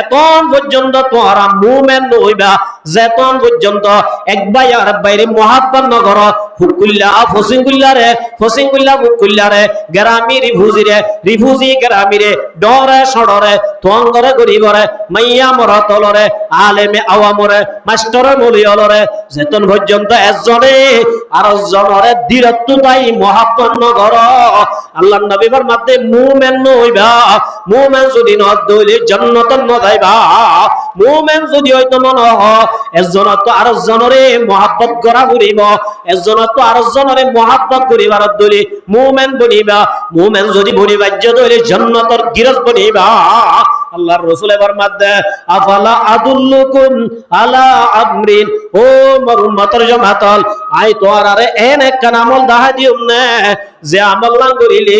এতন পর্যন্ত তোমরা মুমিন হইবা যেতন পর্যন্ত এক ভাই আর বাইরে মহাব্বত ন করো। হুকুল্লা ফসিংকুল্লারে ফসিংকুল্লা হুকুল্লারে গ্রামী রিফুজিরে রিফুজি গ্রামীরে ডরে সড়রে তোঙ্গরে গরিবরে মাইয়া মর তলরে আলেমে আওয়ামরে মাস্টরে মলিয়লরে যেতন পর্যন্ত একজনে আর জনরে দীরত্ব তাই মহাব্বত ন করো। আল্লাহর নবী ফরমাতে মুমিন হইবা। মুমিন যদি ন দইলে জান্নাতে ন যাইবা। মুমিন যদি হইতো মন একজন তো আর জনরে মহাব্বত করা করিব, একজন তো আর জনরে মহাব্বত করিবার দইলে মুমিন বনিবা। মুমিন যদি বনিবা দইলে জান্নাতের গিরজ বনিবা। আল্লাহর রাসূল ফরমাতে আফালা আদুল্লুকুম আলা আমরিন। ও মোর উম্মতের জামাতল আই তোর আরে এনে কান আমল দাহা দিউম না যে আমল না করিলে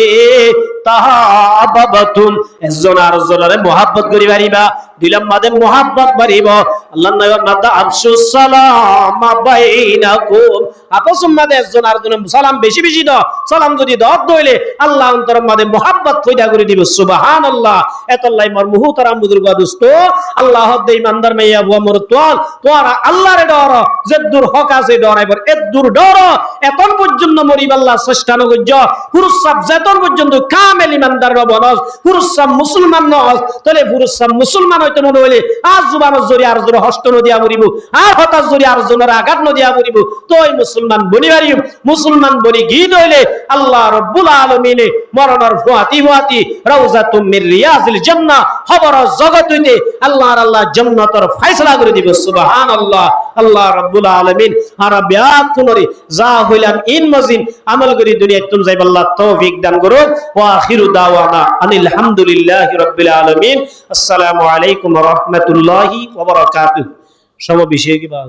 তাহাবাবাতুম একজন আর জনরে মহাব্বত করি পারিবা। দিলাম মাদে মহাব্বত বাড়িব। আল্লাহর নবী মাদা আফসুস সালাম বাইনাকুম আপসুম মাদে একজন আর জন সালাম বেশি বেশি দাও। সালাম যদি দাও দইলে আল্লাহ অন্তর মাদে মহাব্বত পয়দা করে দিব সুবহানাল্লাহ। এতলাই মোর মুহতারা বুজুর্গ দোস্ত আল্লাহ দে ইমানদার মাইয়া বুয়া মোর তোরা আল্লাহরে ডর যে দূর হক আছে ডরাইবার এত দূর ডর এতন পর্যন্ত মরিব আল্লাহ চেষ্টা নগজ্য পুরুষ সব যেতন পর্যন্ত কামেল ইমানদার বনস পুরুষ সব মুসলমান নস তাহলে পুরুষ সব মুসলমান হইতে মনে হইলে আজ জুবান জরি আর জোরে হস্ত নদিয়া মরিব আর হতাশ জরি আর জনের আঘাত নদিয়া মরিব তোই মুসলমান বনি পারিম। মুসলমান বনি গীত হইলে আল্লাহ রাব্বুল আলামিনে মরণর ফুয়াতি ফুয়াতি রাউজাতুম মির রিয়াজিল জান্নাহ খবর জগৎ হইতে আল্লাহর আল্লাহ জান্নাতের ফয়সালা করে দিব সুবহানাল্লাহ। আল্লাহ রাব্বুল আলামিন আর বিয়াত কুনরি যা হইলাম ইন মজিন আমল করি দুনিয়ায় তুম যাইব আল্লাহ তৌফিক দান করুন। ওয়া আখিরু দাওয়ানা আনিল হামদুলিল্লাহি রাব্বিল আলামিন। আসসালামু আলাইকুম ওয়া রাহমাতুল্লাহি ওয়া বারাকাতুহু। সব বিষয় কি বল